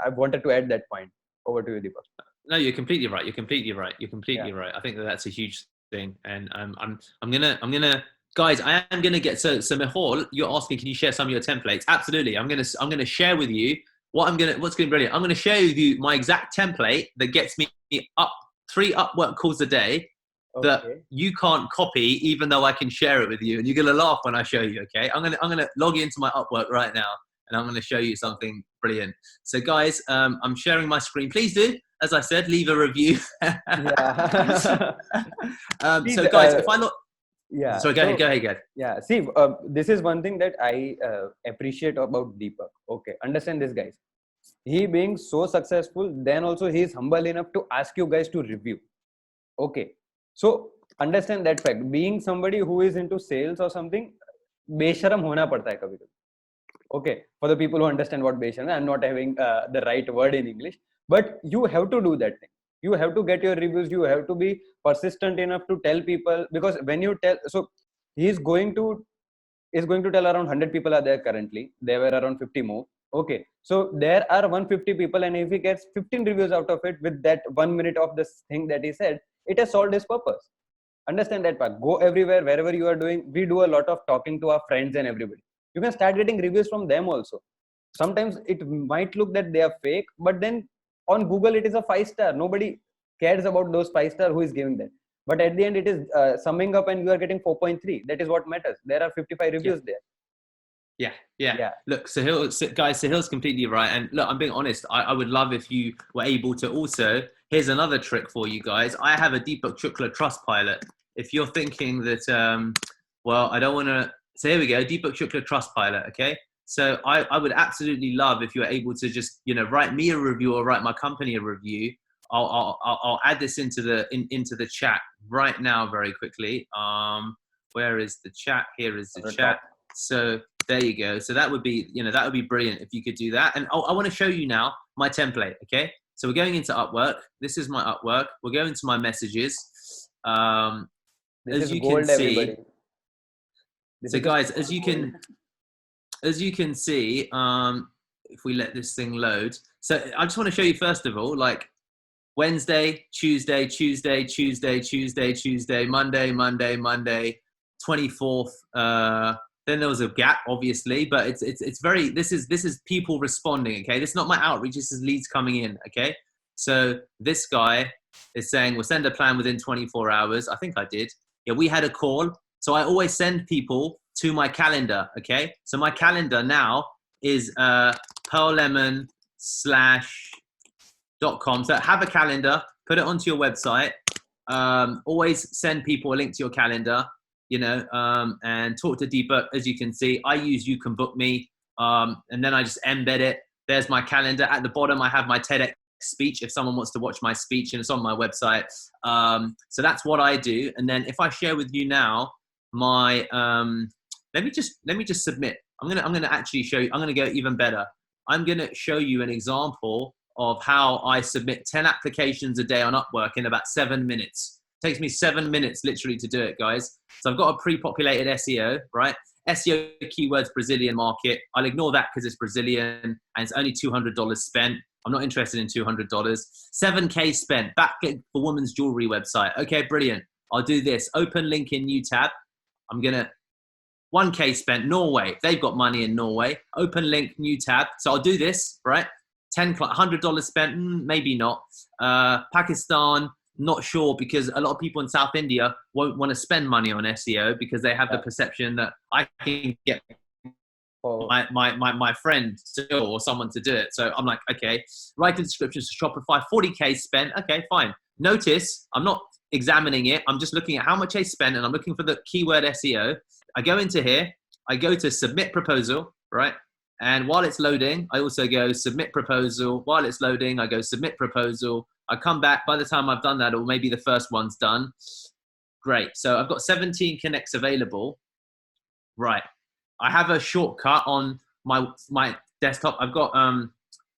I wanted to add that point. Over to you, Deepak. No, you're completely right. Right. I think that's a huge thing, and I'm gonna guys, I am gonna get so Mehul, you're asking, can you share some of your templates? Absolutely. I'm gonna share with you what's gonna be brilliant. I'm gonna share with you my exact template that gets me up 3 Upwork calls a day. That you can't copy, even though I can share it with you, and you're gonna laugh when I show you. Okay, I'm gonna log into my Upwork right now, and I'm gonna show you something brilliant. So, guys, I'm sharing my screen. Please do, as I said, leave a review. So, guys, if I'm not, sorry, go ahead. Yeah, see, this is one thing that I appreciate about Deepak. Okay, understand this, guys. He being so successful, then also he is humble enough to ask you guys to review. Okay. So understand that fact. Being somebody who is into sales or something, बेशरम होना पड़ता है कभी-कभी. Okay, for the people who understand what base channel, I'm not having the right word in English, but you have to do that thing. You have to get your reviews. You have to be persistent enough to tell people, because when you tell, so he's going to tell around 100 people are there currently. There were around 50 more. Okay, so there are 150 people, and if he gets 15 reviews out of it with that 1 minute of this thing that he said, it has solved his purpose. Understand that part. Go everywhere, wherever you are doing. We do a lot of talking to our friends and everybody. You can start getting reviews from them also. Sometimes it might look that they are fake, but then on Google it is a 5-star. Nobody cares about those 5-star who is giving that. But at the end, it is summing up, and you are getting 4.3. That is what matters. There are 55 reviews there. Yeah. Look, Sahil's completely right. And look, I'm being honest. I would love if you were able to also. Here's another trick for you guys. I have a Deepak Shukla Trust Pilot. If you're thinking that, well, I don't want to. So here we go, Deepak Shukla Trust Pilot. Okay. So I would absolutely love if you're able to just write me a review or write my company a review. I'll add this into the chat right now very quickly. Where is the chat? Here is the chat. So there you go. So that would be brilliant if you could do that. And I want to show you now my template. Okay. So we're going into Upwork. This is my Upwork. We're going to my messages. As you can see. So guys, as you can see, if we let this thing load. So I just want to show you first of all, like Wednesday, Tuesday, Monday, 24th. Then there was a gap, obviously, but it's very. This is people responding. Okay, this is not my outreach. This is leads coming in. Okay, so this guy is saying we'll send a plan within 24 hours. I think I did. Yeah, we had a call. So I always send people to my calendar. Okay, so my calendar now is pearllemon.com. So have a calendar, put it onto your website. Always send people a link to your calendar, and talk to Deepak. As you can see, I use You Can Book Me, and then I just embed it. There's my calendar. At the bottom, I have my TEDx speech if someone wants to watch my speech, and it's on my website. So that's what I do. And then if I share with you now my let me just submit. I'm gonna actually show you. I'm gonna go even better. I'm gonna show you an example of how I submit 10 applications a day on Upwork in about 7 minutes. It takes me 7 minutes literally to do it, guys. So I've got a pre-populated SEO, right? SEO keywords, Brazilian market. I'll ignore that because it's Brazilian and it's only $200 spent. I'm not interested in $200. 7K spent, backlink for women's jewelry website. Okay, brilliant. I'll do this. Open link in new tab. I'm gonna 1K spent, Norway. They've got money in Norway. Open link, new tab. So I'll do this, right? $100 spent, maybe not. Pakistan, not sure, because a lot of people in South India won't want to spend money on SEO because they have the perception that I can get my friend or someone to do it. So I'm like, okay, write the descriptions to Shopify, 40K spent. Okay, fine. Notice I'm not examining it. I'm just looking at how much I spent and I'm looking for the keyword SEO. I go into here, I go to submit proposal, right? And while it's loading, I also go submit proposal. While it's loading, I go submit proposal. I come back. By the time I've done that, or maybe the first one's done. Great. So I've got 17 connects available. Right. I have a shortcut on my desktop. I've got,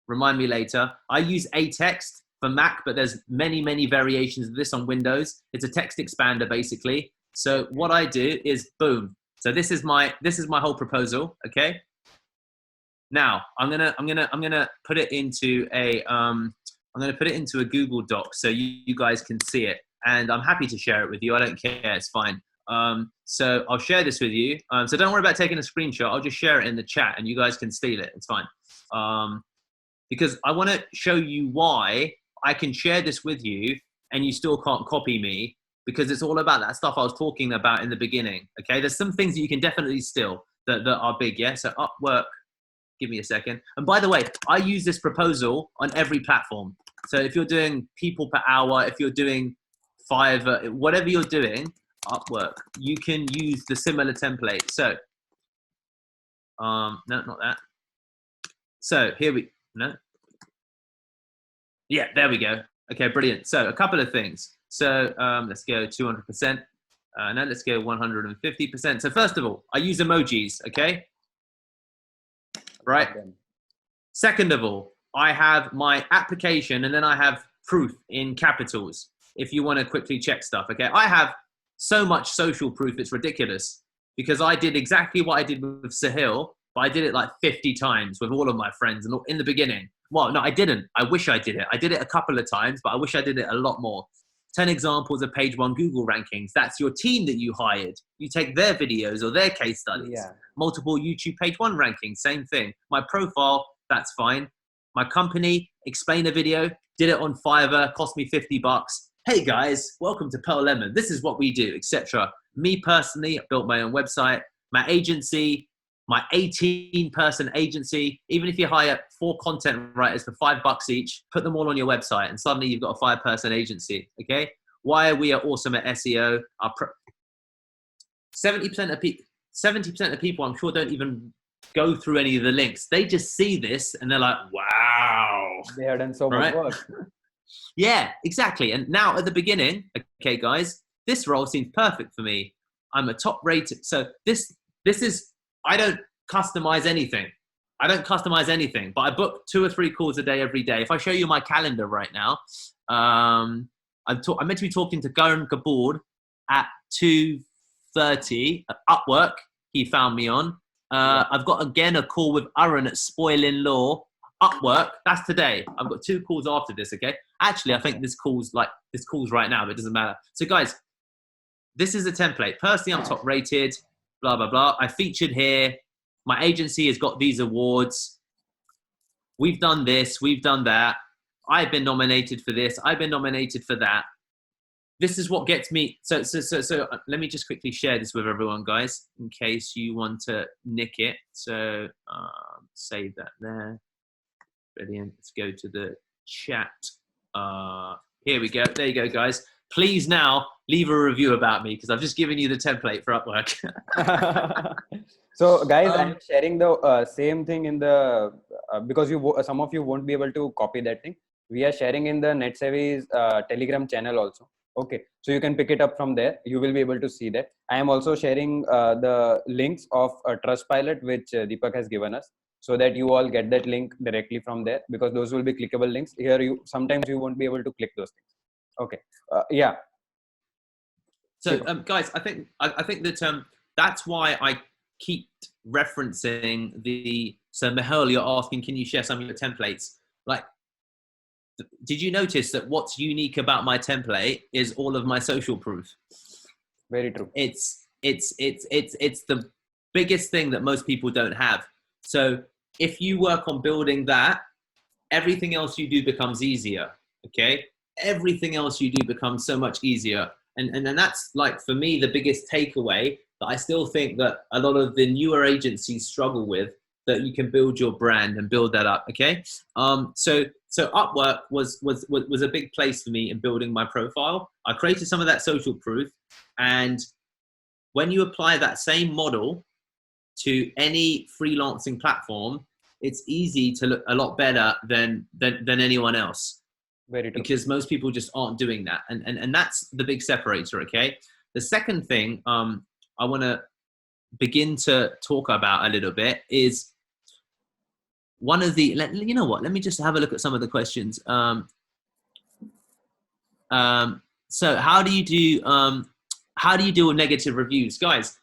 remind me later. I use Atext for Mac, but there's many variations of this on Windows. It's a text expander basically. So what I do is boom. So this is my whole proposal. Okay. Now I'm gonna put it into a Google Doc so you guys can see it, and I'm happy to share it with you. I don't care, it's fine. So I'll share this with you. So don't worry about taking a screenshot. I'll just share it in the chat, and you guys can steal it. It's fine. Because I want to show you why I can share this with you, and you still can't copy me, because it's all about that stuff I was talking about in the beginning. Okay, there's some things that you can definitely steal that are big. Yeah. So Upwork. Give me a second. And by the way, I use this proposal on every platform. So if you're doing people per hour, if you're doing Fiverr, whatever you're doing, Upwork, you can use the similar template. So, no, not that. So yeah, there we go. Okay, brilliant. So a couple of things. So let's go 200%. Now let's go 150%. So first of all, I use emojis, okay? right? Okay. Second of all, I have my application and then I have proof in capitals if you want to quickly check stuff, okay? I have so much social proof, it's ridiculous because I did exactly what I did with Sahil, but I did it like 50 times with all of my friends and in the beginning. Well, no, I didn't. I wish I did it. I did it a couple of times, but I wish I did it a lot more. 10 examples of page 1 Google rankings. That's your team that you hired. You take their videos or their case studies. Yeah. Multiple YouTube page 1 rankings, same thing. My profile, that's fine. My company, explain a video, did it on Fiverr, cost me $50. Hey guys, welcome to Pearl Lemon. This is what we do, etc. Me personally, I built my own website. My agency, my 18-person agency, even if you hire 4 content writers for $5 each, put them all on your website and suddenly you've got a 5-person agency, okay? Why we are awesome at SEO. 70% of people, I'm sure, don't even go through any of the links. They just see this and they're like, wow. They have done so much work. Yeah, exactly. And now at the beginning, okay, guys, this role seems perfect for me. I'm a top rated. So this is, I don't customize anything. But I book 2 or 3 calls a day every day. If I show you my calendar right now, I'm meant to be talking to Karan Kapoor at 2:30 at Upwork. He found me on. I've got again a call with Aaron at Spoiling Law. Upwork, that's today. I've got 2 calls after this, okay? Actually, I think this call's right now, but it doesn't matter. So guys, this is a template. Personally, I'm top rated, blah, blah, blah. I featured here. My agency has got these awards. We've done this, we've done that. I've been nominated for this. I've been nominated for that. This is what gets me. So let me just quickly share this with everyone, guys, in case you want to nick it. So save that there. Brilliant. Let's go to the chat. Here we go. There you go, guys. Please now leave a review about me because I've just given you the template for Upwork. So guys, I'm sharing the same thing in the because some of you won't be able to copy that thing. We are sharing in the Netsavvies Telegram channel also. Okay, so you can pick it up from there. You will be able to see that. I am also sharing the links of Trustpilot which Deepak has given us, so that you all get that link directly from there, because those will be clickable links. Here, sometimes you won't be able to click those things. Okay, yeah. So guys, I think that that's why I keep referencing the. So Mehul, you're asking, can you share some of your templates? Like, did you notice that what's unique about my template is all of my social proof? Very true. It's the biggest thing that most people don't have. So if you work on building that, everything else you do becomes easier. Okay, everything else you do becomes so much easier. And that's, like, for me, the biggest takeaway that I still think that a lot of the newer agencies struggle with, that you can build your brand and build that up. Okay. So Upwork was a big place for me in building my profile. I created some of that social proof, and when you apply that same model to any freelancing platform, it's easy to look a lot better than anyone else. Very true. Because most people just aren't doing that. And that's the big separator, okay? The second thing I want to begin to talk about a little bit is one of the, you know what, let me just have a look at some of the questions. So how do you deal with negative reviews? Guys,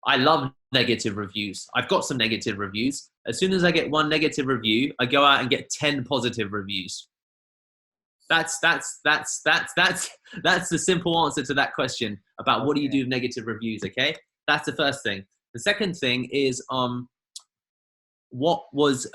I love negative reviews. I've got some negative reviews. As soon as I get 1 negative review, I go out and get 10 positive reviews. That's the simple answer to that question about what do you do with negative reviews, okay? That's the first thing. The second thing is what was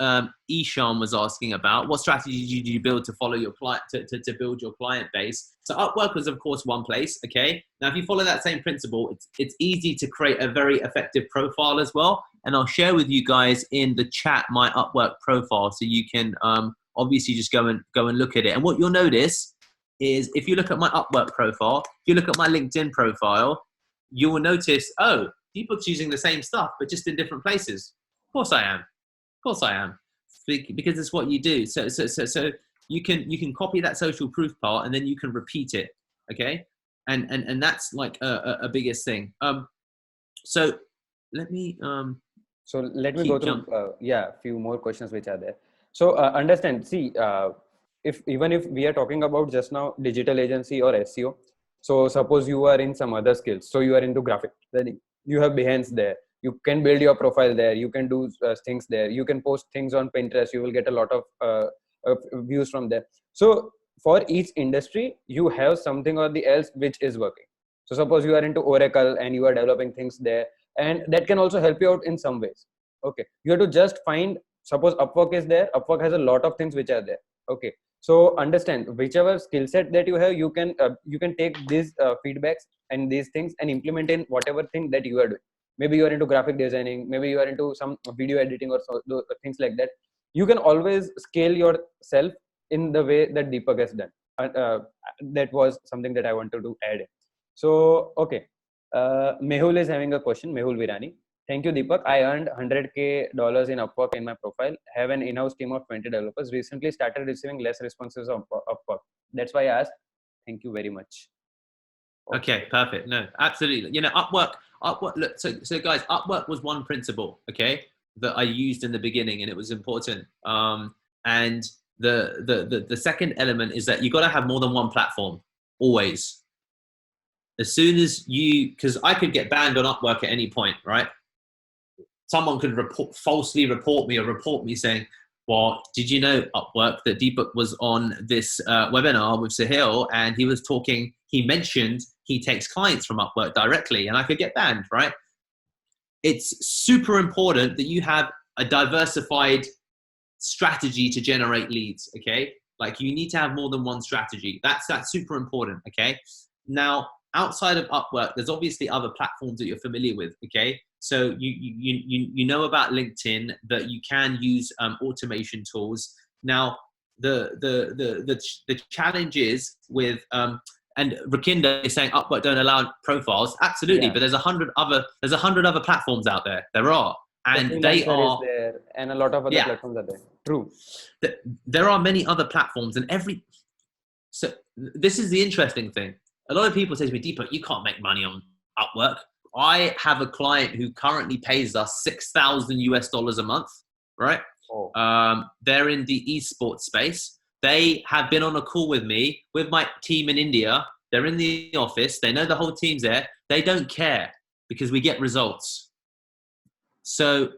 Ishan was asking about. What strategy do you build to follow your client, to build your client base? So Upwork was, of course, one place, okay? Now, if you follow that same principle, it's easy to create a very effective profile as well. And I'll share with you guys in the chat my Upwork profile, so you can obviously just go and look at it. And what you'll notice is, if you look at my Upwork profile, if you look at my LinkedIn profile, you will notice, oh, Deepak's using the same stuff, but just in different places. Of course I am. Of course I am, because it's what you do. So you can copy that social proof part, and then you can repeat it. Okay, and that's like a biggest thing. So let me So let me go through, few more questions which are there. So understand, see, if we are talking about just now digital agency or SEO, so suppose you are in some other skills, so you are into graphic, then you have Behance there. You can build your profile there. You can do things there. You can post things on Pinterest. You will get a lot of views from there. So for each industry, you have something or the else which is working. So suppose you are into Oracle and you are developing things there, and that can also help you out in some ways. Okay, you have to just find, suppose Upwork is there. Upwork has a lot of things which are there. Okay, so understand whichever skill set that you have, you can take these feedbacks and these things and implement in whatever thing that you are doing. Maybe you are into graphic designing, maybe you are into some video editing or so, things like that. You can always scale yourself in the way that Deepak has done. That was something that I wanted to add in. So okay, Mehul is having a question. Mehul Virani. Thank you, Deepak. I earned $100K in Upwork in my profile. Have an in-house team of 20 developers. Recently started receiving less responses on Upwork. That's why I asked. Thank you very much. Okay, perfect. No, absolutely. You know, Upwork. Look, so guys, Upwork was one principle, okay, that I used in the beginning, and it was important. And the second element is that you got to have more than one platform always. As soon as because I could get banned on Upwork at any point, right? Someone could falsely report me saying, well, did you know, Upwork, that Deepak was on this webinar with Sahil and he mentioned he takes clients from Upwork directly, and I could get banned, right? It's super important that you have a diversified strategy to generate leads, okay? Like, you need to have more than one strategy. That's super important, okay? Now, outside of Upwork, there's obviously other platforms that you're familiar with, okay? So you know about LinkedIn, that you can use automation tools. Now, the challenge is with and Rakinda is saying Upwork don't allow profiles. Absolutely, yeah. But there's 100 other platforms out there. There are, and they are is there, and a lot of other platforms are there. True. There are many other platforms, and so this is the interesting thing. A lot of people say to me, Deepak, you can't make money on Upwork. I have a client who currently pays us $6,000 a month, right? Oh. They're in the esports space. They have been on a call with me, with my team in India. They're in the office. They know the whole team's there. They don't care because we get results. So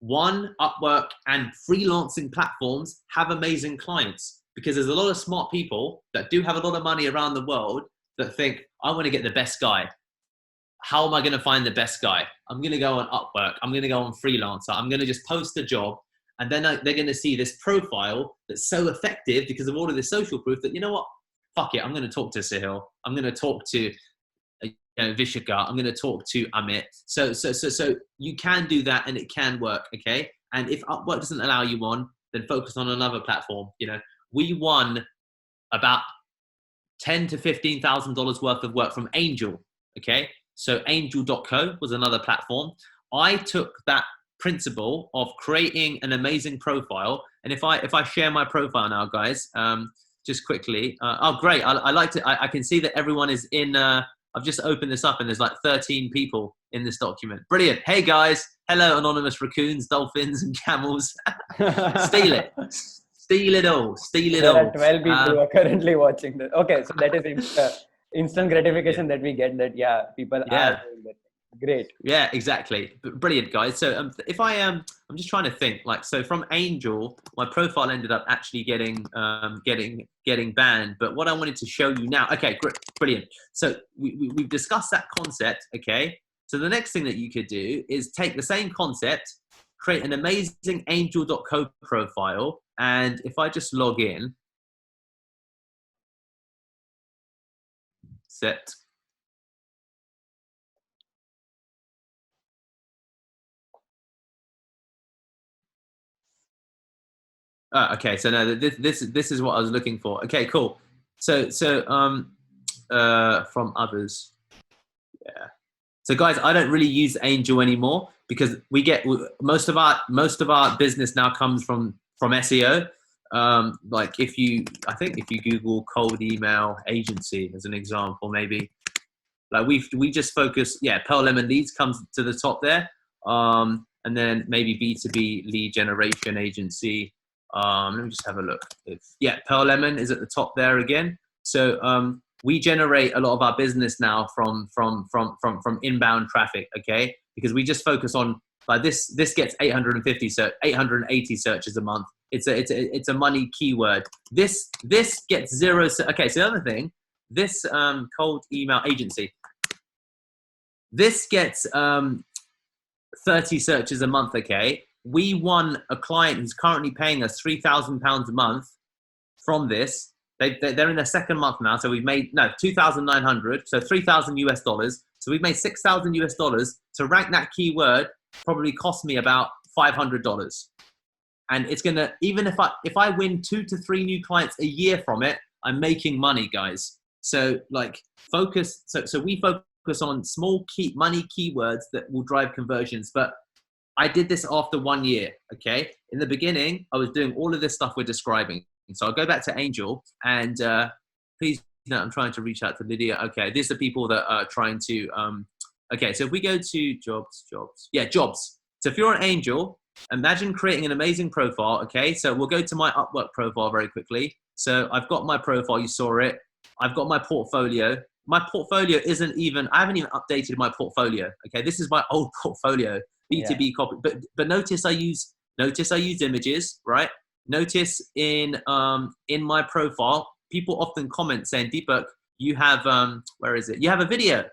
Upwork and freelancing platforms have amazing clients, because there's a lot of smart people that do have a lot of money around the world that think, I want to get the best guy. How am I going to find the best guy? I'm going to go on Upwork. I'm going to go on Freelancer. I'm going to just post a job. And then they're going to see this profile that's so effective because of all of this social proof that, you know what? Fuck it. I'm going to talk to Sahil. I'm going to talk to Vishaka. I'm going to talk to Amit. So you can do that, and it can work. Okay. And if Upwork doesn't allow you on, then focus on another platform. You know, we won about $10,000 to $15,000 worth of work from Angel. Okay. So angel.co was another platform. I took that principle of creating an amazing profile. And if I share my profile now, guys, just quickly. Oh, great. I like to, I can see that everyone is in, I've just opened this up and there's like 13 people in this document. Brilliant. Hey guys. Hello, anonymous raccoons, dolphins, and camels. Steal it. Steal it all. Steal it all. There are 12 people who are currently watching this. Okay. So that is instant gratification that we get, that people are doing that. Great. Yeah, exactly. Brilliant, guys. So if I'm just trying to think, like, so from Angel, my profile ended up actually getting banned. But what I wanted to show you now, okay, great, brilliant. So we've discussed that concept. Okay. So the next thing that you could do is take the same concept, create an amazing angel.co profile. And if I just log in, set. Okay, so no, this is what I was looking for. Okay, cool. So from others, yeah. So guys, I don't really use Angel anymore because we get most of our business now comes from SEO. Like if you Google cold email agency as an example, maybe like we just focus. Yeah, Pearl Lemon Leads comes to the top there. and then maybe B2B lead generation agency. Let me just have a look. Pearl Lemon is at the top there again. So we generate a lot of our business now from inbound traffic, okay? Because we just focus on like this gets 880 searches a month. It's a money keyword. This gets zero. Okay, so the other thing, this cold email agency, this gets 30 searches a month, okay? We won a client who's currently paying us £3,000 a month from this. They're in their second month now, so we've made 2,900, so $3,000 US. So we've made $6,000 to rank that keyword. Probably cost me about $500, and it's gonna, even if I win 2 to 3 new clients a year from it, I'm making money, guys. So like focus. So we focus on small money keywords that will drive conversions. But I did this after 1 year. Okay, in the beginning, I was doing all of this stuff we're describing. So I'll go back to Angel, and please, I'm trying to reach out to Lydia. Okay, these are people that are trying to. Okay, so if we go to jobs. So if you're an angel, imagine creating an amazing profile. Okay, so we'll go to my Upwork profile very quickly. So I've got my profile, you saw it. I've got my portfolio. My portfolio isn't even, I haven't even updated my portfolio. Okay, this is my old portfolio, B2B copy. But notice I use images, right? Notice in my profile, people often comment saying, Deepak, you have, where is it? You have a video.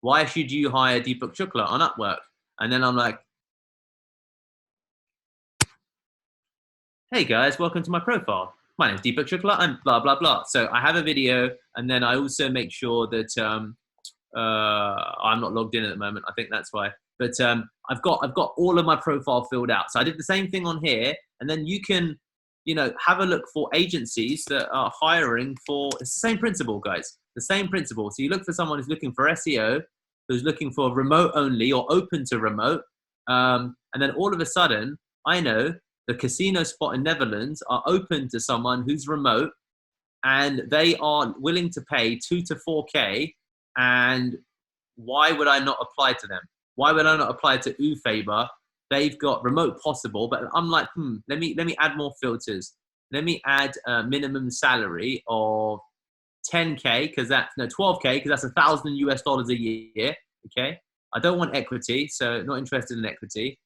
Why should you hire Deepak Shukla on Upwork? And then I'm like, hey guys, welcome to my profile. My name is Deepak Shukla. I'm blah, blah, blah. So I have a video, and then I also make sure that I'm not logged in at the moment. I think that's why. But I've got all of my profile filled out. So I did the same thing on here, and then you can, have a look for agencies that are hiring for. It's the same principle, guys. The same principle. So you look for someone who's looking for SEO, who's looking for remote only or open to remote, and then all of a sudden, I know the casino spot in Netherlands are open to someone who's remote, and they are willing to pay 2 to 4K. And why would I not apply to them? Why would I not apply to UFaber? They've got remote possible, but I'm like, let me add more filters. Let me add a minimum salary of 10K, because that's 12K, because that's $1,000 a year. Okay, I don't want equity, so not interested in equity.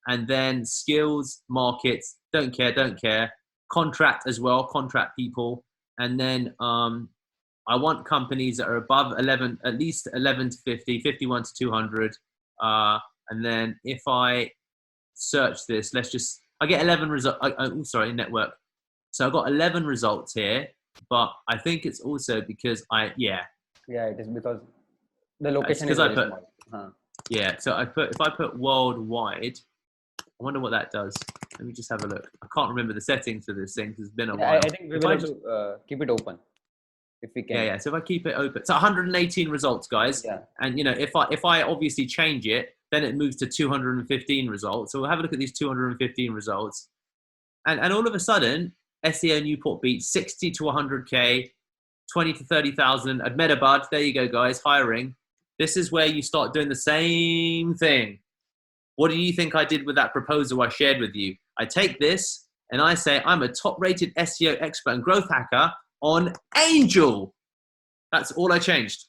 And then skills, markets, don't care. Contract as well, contract people, and then I want companies that are above 11, at least 11 to 50, 51 to 200. And then if I search this, I get 11 results. Network. So I got 11 results here, but I think it's also because it is because the location is very small. Yeah, so if I put worldwide, I wonder what that does. Let me just have a look. I can't remember the settings for this thing because it's been a while. I think we will have to keep it open if we can. Yeah. So if I keep it open, so 118 results, guys. Yeah. And if I obviously change it, then it moves to 215 results. So we'll have a look at these 215 results, and all of a sudden, SEO Newport Beach 60 to 100K, 20 to 30,000. Ahmedabad, there you go, guys. Hiring. This is where you start doing the same thing. What do you think I did with that proposal I shared with you? I take this and I say, I'm a top-rated SEO expert and growth hacker on Angel. That's all I changed.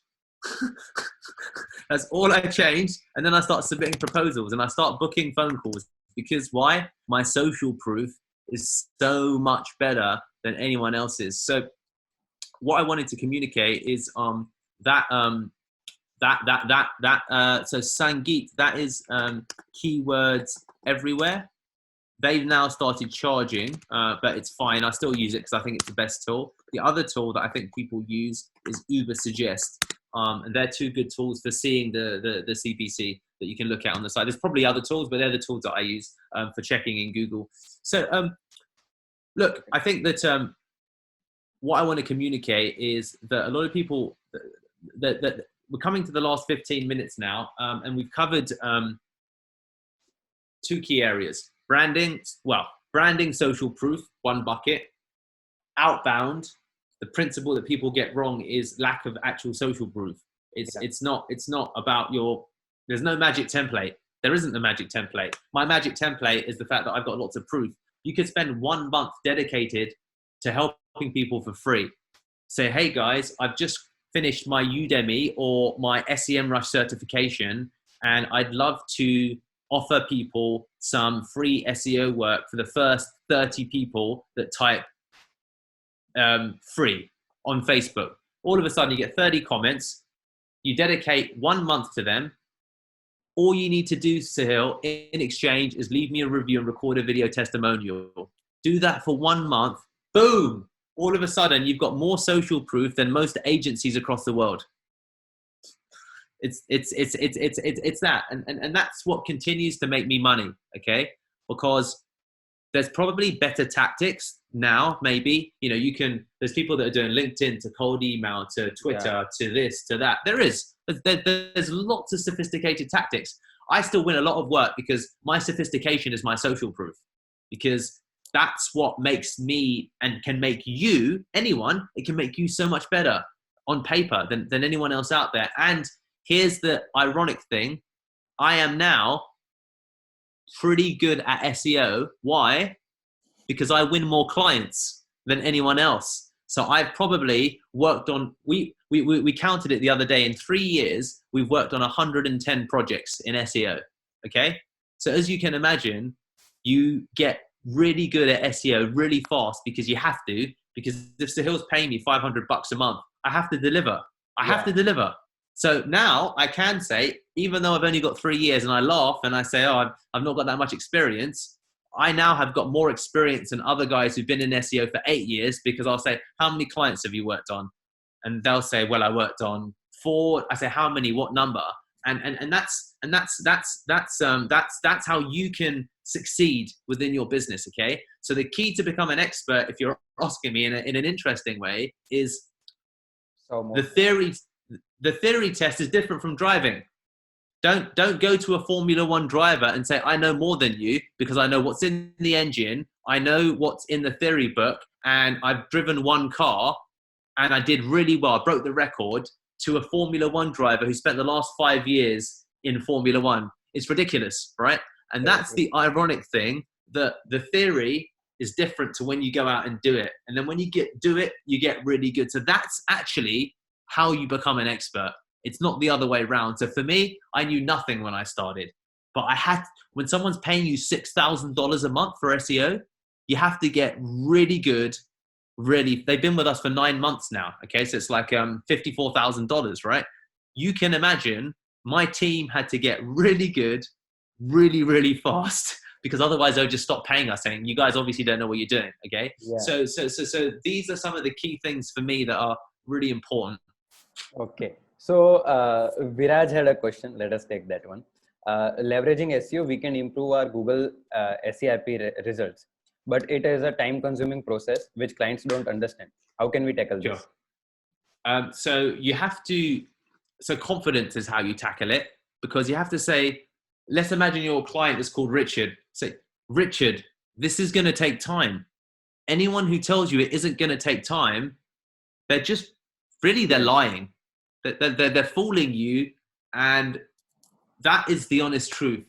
That's all I changed. And then I start submitting proposals and I start booking phone calls. Because why? My social proof is so much better than anyone else's. So what I wanted to communicate is so Sangeet, that is keywords everywhere. They've now started charging, but it's fine. I still use it because I think it's the best tool. The other tool that I think people use is Uber Suggest, and they're two good tools for seeing the CPC that you can look at on the site. There's probably other tools, but they're the tools that I use for checking in Google. So look, I think that what I want to communicate is that a lot of people that we're coming to the last 15 minutes now, and we've covered two key areas. Branding, social proof, one bucket. Outbound, the principle that people get wrong is lack of actual social proof. It's not about your There's no magic template. There isn't a magic template. My magic template is the fact that I've got lots of proof. You could spend 1 month dedicated to helping people for free. Say, hey guys, I've just finished my Udemy or my SEMrush certification, and I'd love to offer people some free SEO work for the first 30 people that type free on Facebook. All of a sudden you get 30 comments. You dedicate 1 month to them. All you need to do, Sahil, in exchange is leave me a review and record a video testimonial. Do that for 1 month. Boom! All of a sudden, you've got more social proof than most agencies across the world. It's that. And that's what continues to make me money, okay? Because there's probably better tactics now, maybe. You know, there's people that are doing LinkedIn to cold email, to Twitter, to this, to that. There's lots of sophisticated tactics. I still win a lot of work because my sophistication is my social proof. Because that's what makes me and can make you, anyone, it can make you so much better on paper than anyone else out there. And here's the ironic thing. I am now pretty good at SEO. Why? Because I win more clients than anyone else. So I've probably worked on, we counted it the other day, in 3 years, we've worked on 110 projects in SEO. Okay. So as you can imagine, you get really good at SEO really fast because you have to, because if Sahil's paying me $500 a month, I have to deliver. I have to deliver. So now I can say, even though I've only got 3 years, and I laugh and I say, oh, I've not got that much experience, I now have got more experience than other guys who've been in SEO for 8 years, because I'll say, how many clients have you worked on? And they'll say, well, I worked on 4. I say, how many, what number? And that's how you can succeed within your business. Okay. So the key to become an expert, if you're asking me in an interesting way, is the theory test is different from driving. Don't go to a Formula One driver and say, I know more than you, because I know what's in the engine. I know what's in the theory book, and I've driven one car and I did really well. I broke the record, to a Formula One driver who spent the last 5 years in Formula One. It's ridiculous, right? And that's the ironic thing, that the theory is different to when you go out and do it. And then when you do it, you get really good. So that's actually how you become an expert. It's not the other way around. So for me, I knew nothing when I started, but when someone's paying you $6,000 a month for SEO, you have to get really good. Really, they've been with us for 9 months now. Okay. So it's like $54,000, right? You can imagine my team had to get really good, really, really fast, because otherwise they'll just stop paying us, saying, you guys obviously don't know what you're doing. Okay. Yeah. So these are some of the key things for me that are really important. Okay. So Viraj had a question. Let us take that one. Leveraging SEO, we can improve our Google SERP results, but it is a time-consuming process which clients don't understand. How can we tackle this? So you have to. So confidence is how you tackle it, because you have to say, let's imagine your client is called Richard. Say, Richard, this is going to take time. Anyone who tells you it isn't going to take time, they're lying. They're fooling you, and that is the honest truth.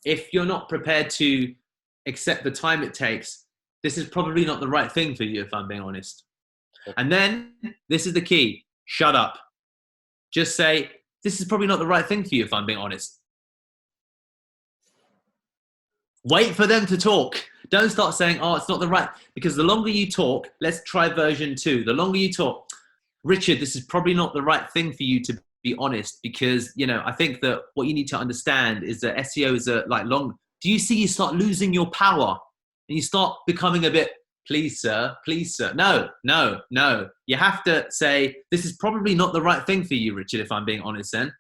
If you're not prepared to accept the time it takes, this is probably not the right thing for you, if I'm being honest. And then this is the key: shut up. Just say, this is probably not the right thing for you, if I'm being honest. Wait for them to talk. Don't start saying, oh, it's not the right, because the longer you talk, let's try version 2. The longer you talk, Richard, this is probably not the right thing for you, to be honest, because, I think that what you need to understand is that SEO is do you see you start losing your power and you start becoming a bit, please, sir. No. You have to say, this is probably not the right thing for you, Richard, if I'm being honest then.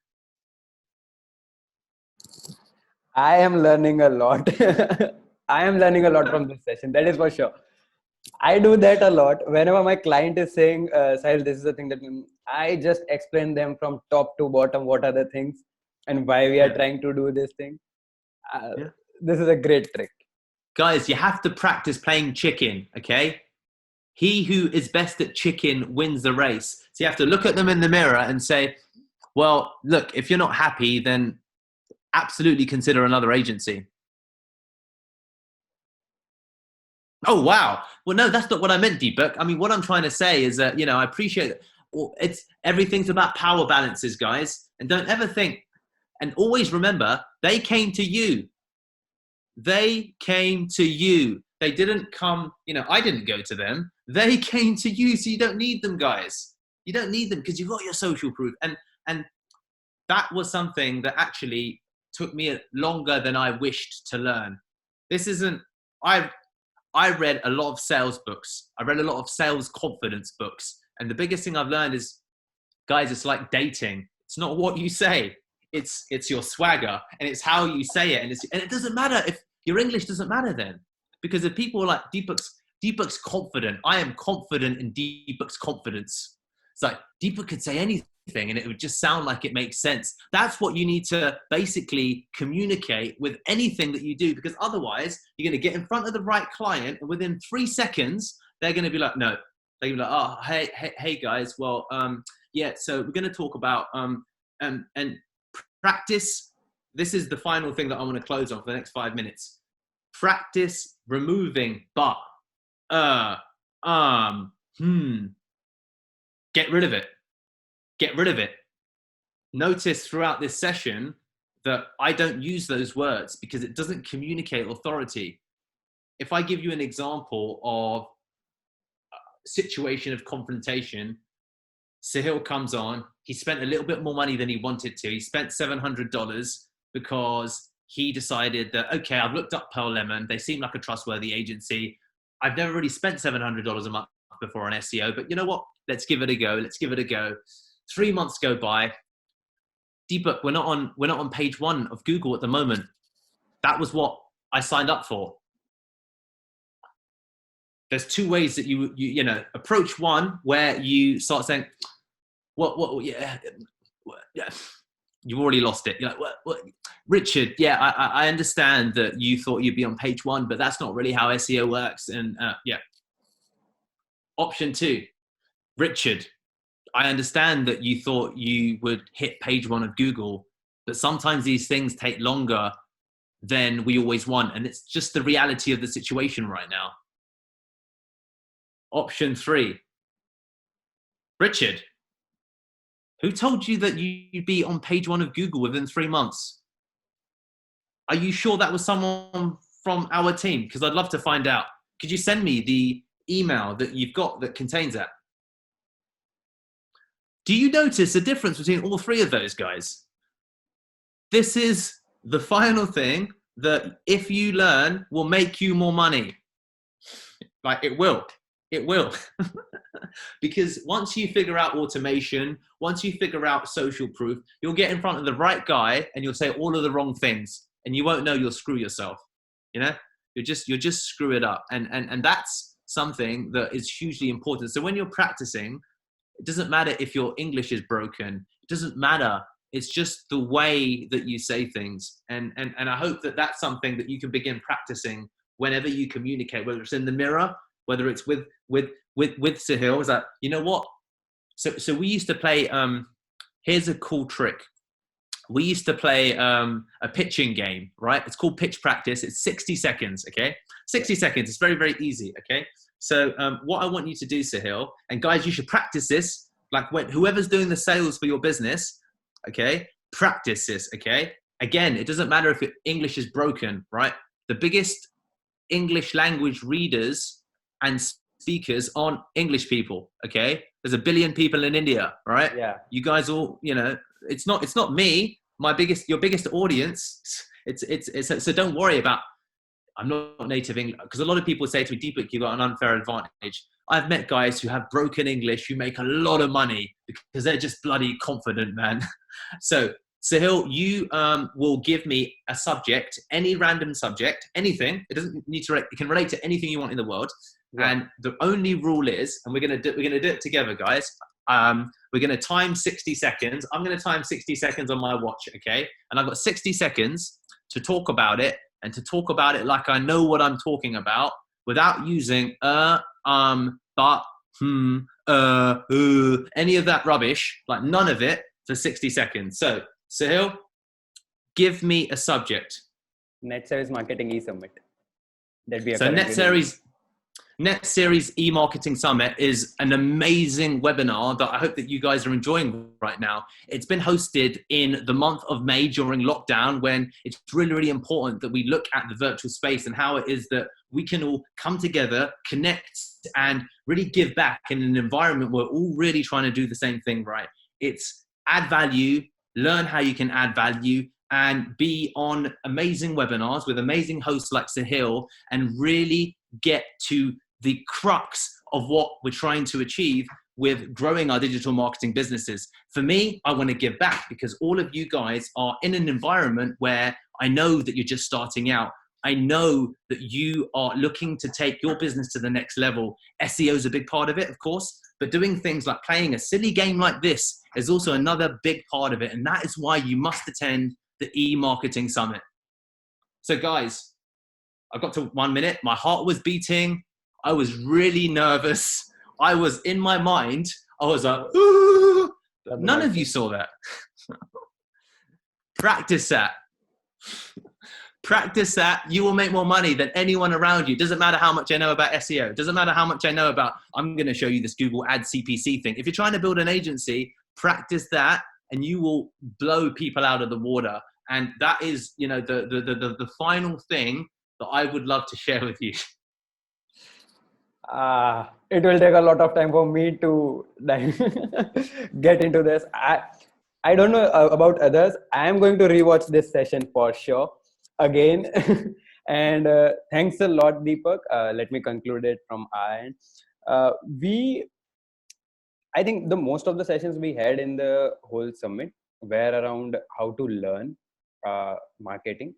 I am learning a lot. I am learning a lot from this session. That is for sure. I do that a lot. Whenever my client is saying, Sahil, this is the thing that I just explain them from top to bottom, what are the things and why we are trying to do this thing. This is a great trick. Guys, you have to practice playing chicken, okay? He who is best at chicken wins the race. So you have to look at them in the mirror and say, well, look, if you're not happy, then absolutely consider another agency. Oh, wow. Well, no, that's not what I meant, Deepak. I mean, what I'm trying to say is that, I appreciate it. It's everything's about power balances, guys. And don't ever think, and always remember, they came to you. They came to you. They didn't come, I didn't go to them. They came to you. So you don't need them, guys. You don't need them because you've got your social proof. And that was something that actually took me longer than I wished to learn. This isn't, I read a lot of sales books. I read a lot of sales confidence books. And the biggest thing I've learned is, guys, it's like dating. It's not what you say. It's your swagger, and it's how you say it. And it doesn't matter if your English doesn't matter then, because if people are like Deepak's confident. I am confident in Deepak's confidence. It's like Deepak could say anything and it would just sound like it makes sense. That's what you need to basically communicate with anything that you do, because otherwise you're going to get in front of the right client and within 3 seconds, they're going to be like, no, they're going to be like, oh, hey guys. Well, yeah, so we're going to talk about, and practice. This is the final thing that I want to close on for the next 5 minutes. Practice removing but, get rid of it. Get rid of it. Notice throughout this session that I don't use those words because it doesn't communicate authority. If I give you an example of a situation of confrontation, Sahil comes on, he spent a little bit more money than he wanted to. He spent $700 because he decided that, okay, I've looked up Pearl Lemon. They seem like a trustworthy agency. I've never really spent $700 a month before on SEO, but you know what? Let's give it a go. 3 months go by. Deepak, we're not on page 1 of Google at the moment. That was what I signed up for. There's 2 ways that you approach one where you start saying, yeah, you've already lost it. You're like, what? Richard, yeah, I understand that you thought you'd be on page 1, but that's not really how SEO works. And yeah. Option 2, Richard, I understand that you thought you would hit page 1 of Google, but sometimes these things take longer than we always want. And it's just the reality of the situation right now. Option 3, Richard, who told you that you'd be on page 1 of Google within 3 months? Are you sure that was someone from our team? Because I'd love to find out. Could you send me the email that you've got that contains that? Do you notice a difference between all 3 of those guys? This is the final thing that, if you learn, will make you more money. Like, it will. Because once you figure out automation, once you figure out social proof, you'll get in front of the right guy and you'll say all of the wrong things and you won't know you'll screw yourself. You'll just screw it up. And that's something that is hugely important. So when you're practicing, it doesn't matter if your English is broken. It doesn't matter. It's just the way that you say things. And I hope that that's something that you can begin practicing whenever you communicate, whether it's in the mirror, whether it's with Sahil. Is that, you know what? So we used to play, here's a cool trick. We used to play a pitching game, right? It's called pitch practice. It's 60 seconds, okay? 60 seconds. It's very, very easy, okay? So what I want you to do, Sahil, and guys, you should practice this. Like, whoever's doing the sales for your business, okay? Practice this, okay? Again, it doesn't matter if your English is broken, right? The biggest English language readers and speakers aren't English people, okay? There's 1 billion people in India, right? Yeah. You guys all, it's not me, your biggest audience. So don't worry about, I'm not native English, because a lot of people say to me, Deepak, you've got an unfair advantage. I've met guys who have broken English who make a lot of money because they're just bloody confident, man. So Sahil, you will give me a subject, any random subject, anything. It doesn't need to. It can relate to anything you want in the world. Yeah. And the only rule is, and we're gonna do it together, guys. We're gonna time 60 seconds. I'm gonna time 60 seconds on my watch, okay? And I've got 60 seconds to talk about it, and to talk about it like I know what I'm talking about, without using but, any of that rubbish, like none of it, for 60 seconds. So Sahil, give me a subject. Netsavvies Marketing E-Summit that we are So currently doing. NetSeries e-marketing summit is an amazing webinar that I hope that you guys are enjoying right now. It's been hosted in the month of May during lockdown, when it's really, really important that we look at the virtual space and how it is that we can all come together, connect, and really give back in an environment where we're all really trying to do the same thing, right? It's add value, learn how you can add value, and be on amazing webinars with amazing hosts like Sahil, and really get to the crux of what we're trying to achieve with growing our digital marketing businesses. For me, I want to give back, because all of you guys are in an environment where I know that you're just starting out. I know that you are looking to take your business to the next level. SEO is a big part of it, of course, but doing things like playing a silly game like this is also another big part of it. And that is why you must attend the e-marketing summit. So guys, I got to 1 minute. My heart was beating. I was really nervous. I was in my mind. I was like, ooh. None of you saw that. Practice that. Practice that. You will make more money than anyone around you. Doesn't matter how much I know about SEO. Doesn't matter how much I know about, I'm going to show you this Google Ads CPC thing. If you're trying to build an agency, practice that and you will blow people out of the water. And that is, you know, the final thing that I would love to share with you. It will take a lot of time for me to get into this. I don't know about others. I am going to rewatch this session for sure again. And thanks a lot, Deepak. Let me conclude it from our end. I think the most of the sessions we had in the whole summit were around how to learn marketing,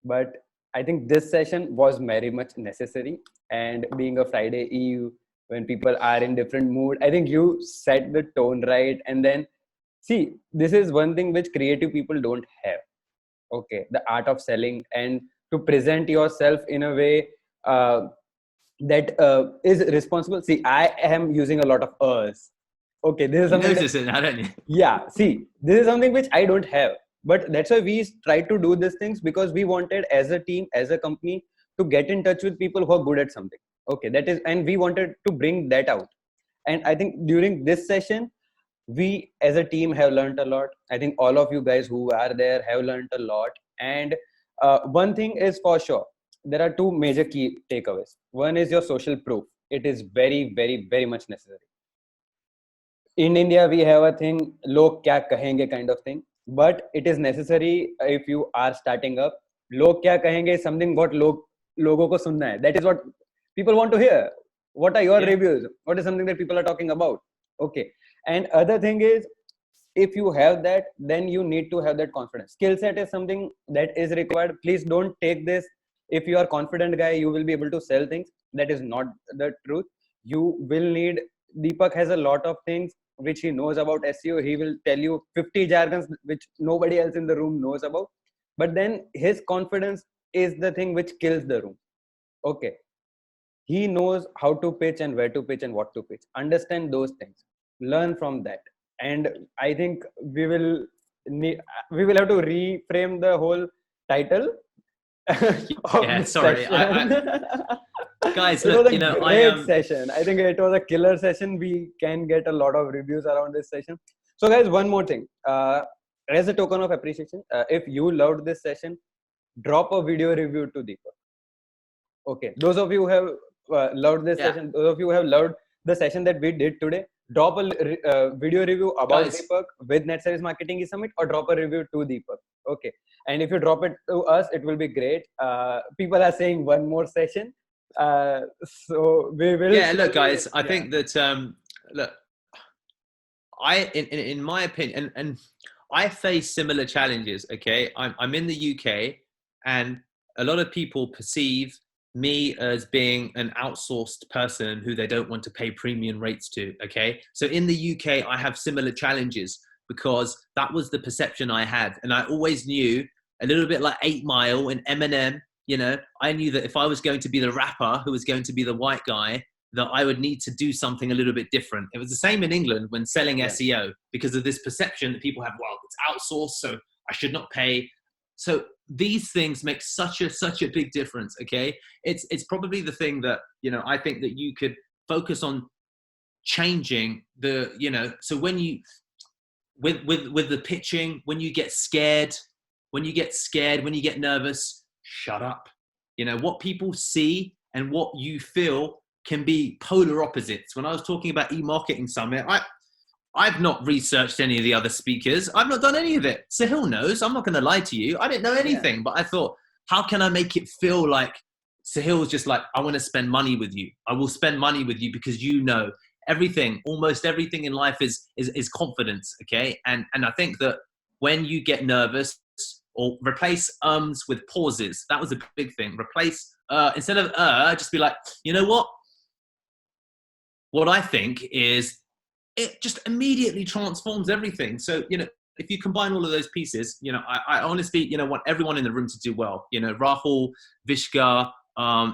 but I think this session was very much necessary. And being a Friday Eve, when people are in different mood, I think you set the tone right. And then see, this is one thing which creative people don't have. Okay, the art of selling and to present yourself in a way that is responsible. See, I am using a lot of us. Okay, this is something. You notice it now, don't you? Yeah, see, this is something which I don't have. But that's why we try to do these things, because we wanted as a team, as a company, to get in touch with people who are good at something. Okay, that is, and we wanted to bring that out. And I think during this session, we as a team have learned a lot. I think all of you guys who are there have learned a lot. And one thing is for sure, there are two major key takeaways. One is your social proof. It is very, very, very much necessary. In India, we have a thing, log kya kahenge kind of thing, but it is necessary if you are starting up. Log kya kahenge is something what logo ko sunna hai. That is what people want to hear. What are your reviews? What is something that people are talking about? Okay. And other thing is, if you have that, then you need to have that confidence. Skill set is something that is required. Please don't take this. If you are confident guy, you will be able to sell things. That is not the truth. You will need, Deepak has a lot of things which he knows about SEO. He will tell you 50 jargons which nobody else in the room knows about. But then his confidence is the thing which kills the room. Okay. He knows how to pitch and where to pitch and what to pitch. Understand those things. Learn from that. And I think we will have to reframe the whole title of this sorry. session. Guys, it look, was a great session. I think it was a killer session. We can get a lot of reviews around this session. So guys, one more thing. As a token of appreciation, if you loved this session, drop a video review to Deepak. Okay, those of you who have loved this session, those of you who have loved the session that we did today, drop a video review about Deepak with Netsavvies Marketing Summit, or drop a review to Deepak. Okay, and if you drop it to us, it will be great. People are saying one more session, so we will. Yeah, look, guys, I think that look, in my opinion, and I face similar challenges. Okay, I'm in the UK, and a lot of people perceive me as being an outsourced person who they don't want to pay premium rates to. Okay, so in the UK, I have similar challenges, because that was the perception I had, and I always knew, a little bit like 8 Mile and Eminem. You know, I knew that if I was going to be the rapper who was going to be the white guy, that I would need to do something a little bit different. It was the same in England when selling SEO, because of this perception that people have, well, it's outsourced, so I should not pay. So these things make such a big difference. Okay. It's probably the thing that, I think that you could focus on changing so when you, with the pitching, when you get scared, when you get nervous, shut up. What people see and what you feel can be polar opposites. When I was talking about e-marketing summit, I've not researched any of the other speakers. I've not done any of it. Sahil knows. I'm not going to lie to you. I didn't know anything, Yeah. but I thought, how can I make it feel like Sahil's just like, I want to spend money with you. I will spend money with you because everything, almost everything in life is confidence. Okay. And I think that when you get nervous, or replace ums with pauses. That was a big thing. Replace, instead of just be like, you know what I think is, it just immediately transforms everything. So, if you combine all of those pieces, I honestly, want everyone in the room to do well. Rahul, Vishka,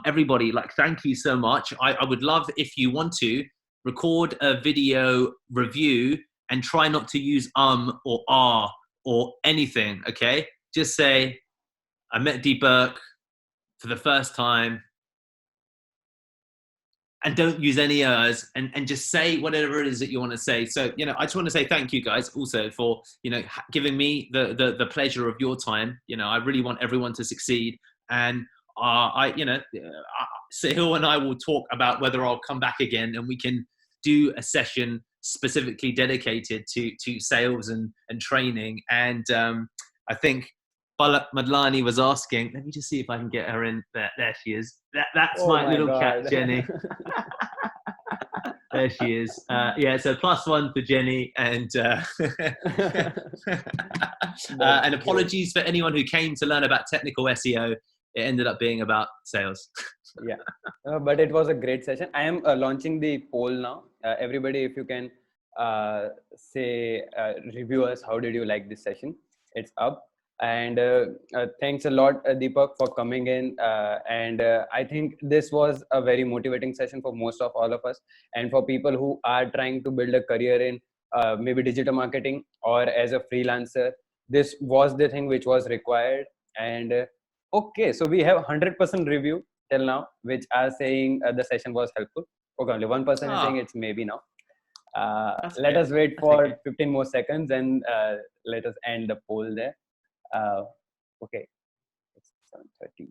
everybody, like, thank you so much. I would love if you want to record a video review and try not to use or or anything. Okay. Just say, I met Deepak for the first time, and don't use any ers, and just say whatever it is that you want to say. So, I just want to say thank you guys also for, giving me the pleasure of your time. I really want everyone to succeed. And Sahil and I will talk about whether I'll come back again and we can do a session specifically dedicated to sales and training. And I think Palak Madlani was asking, let me just see if I can get her in there. There she is. That's Oh my my little cat, God. Jenny. There she is. So +1 for Jenny. And and apologies for anyone who came to learn about technical SEO. It ended up being about sales. Yeah, but it was a great session. I am launching the poll now. Everybody, if you can say, review us, how did you like this session? It's up. And thanks a lot, Deepak, for coming in. And I think this was a very motivating session for most of all of us. And for people who are trying to build a career in maybe digital marketing or as a freelancer, this was the thing which was required. And okay, so we have 100% review till now, which are saying the session was helpful. Okay, only 1% is saying it's maybe now. Let us wait for 15 more seconds and let us end the poll there. Okay, it's 7:30.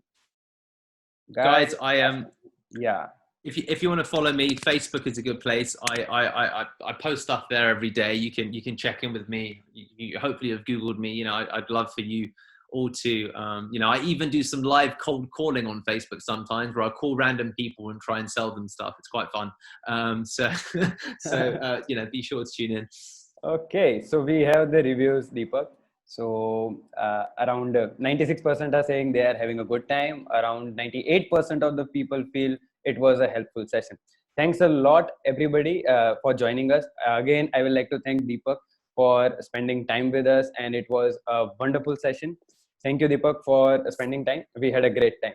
Guys, I am. Yeah. If you want to follow me, Facebook is a good place. I post stuff there every day. You can check in with me. You hopefully have Googled me. I'd love for you all to, I even do some live cold calling on Facebook sometimes, where I call random people and try and sell them stuff. It's quite fun. So be sure to tune in. Okay, so we have the reviews, Deepak. So around 96% are saying they are having a good time. Around 98% of the people feel it was a helpful session. Thanks a lot, everybody, for joining us. Again, I would like to thank Deepak for spending time with us, and it was a wonderful session. Thank you, Deepak, for spending time. We had a great time.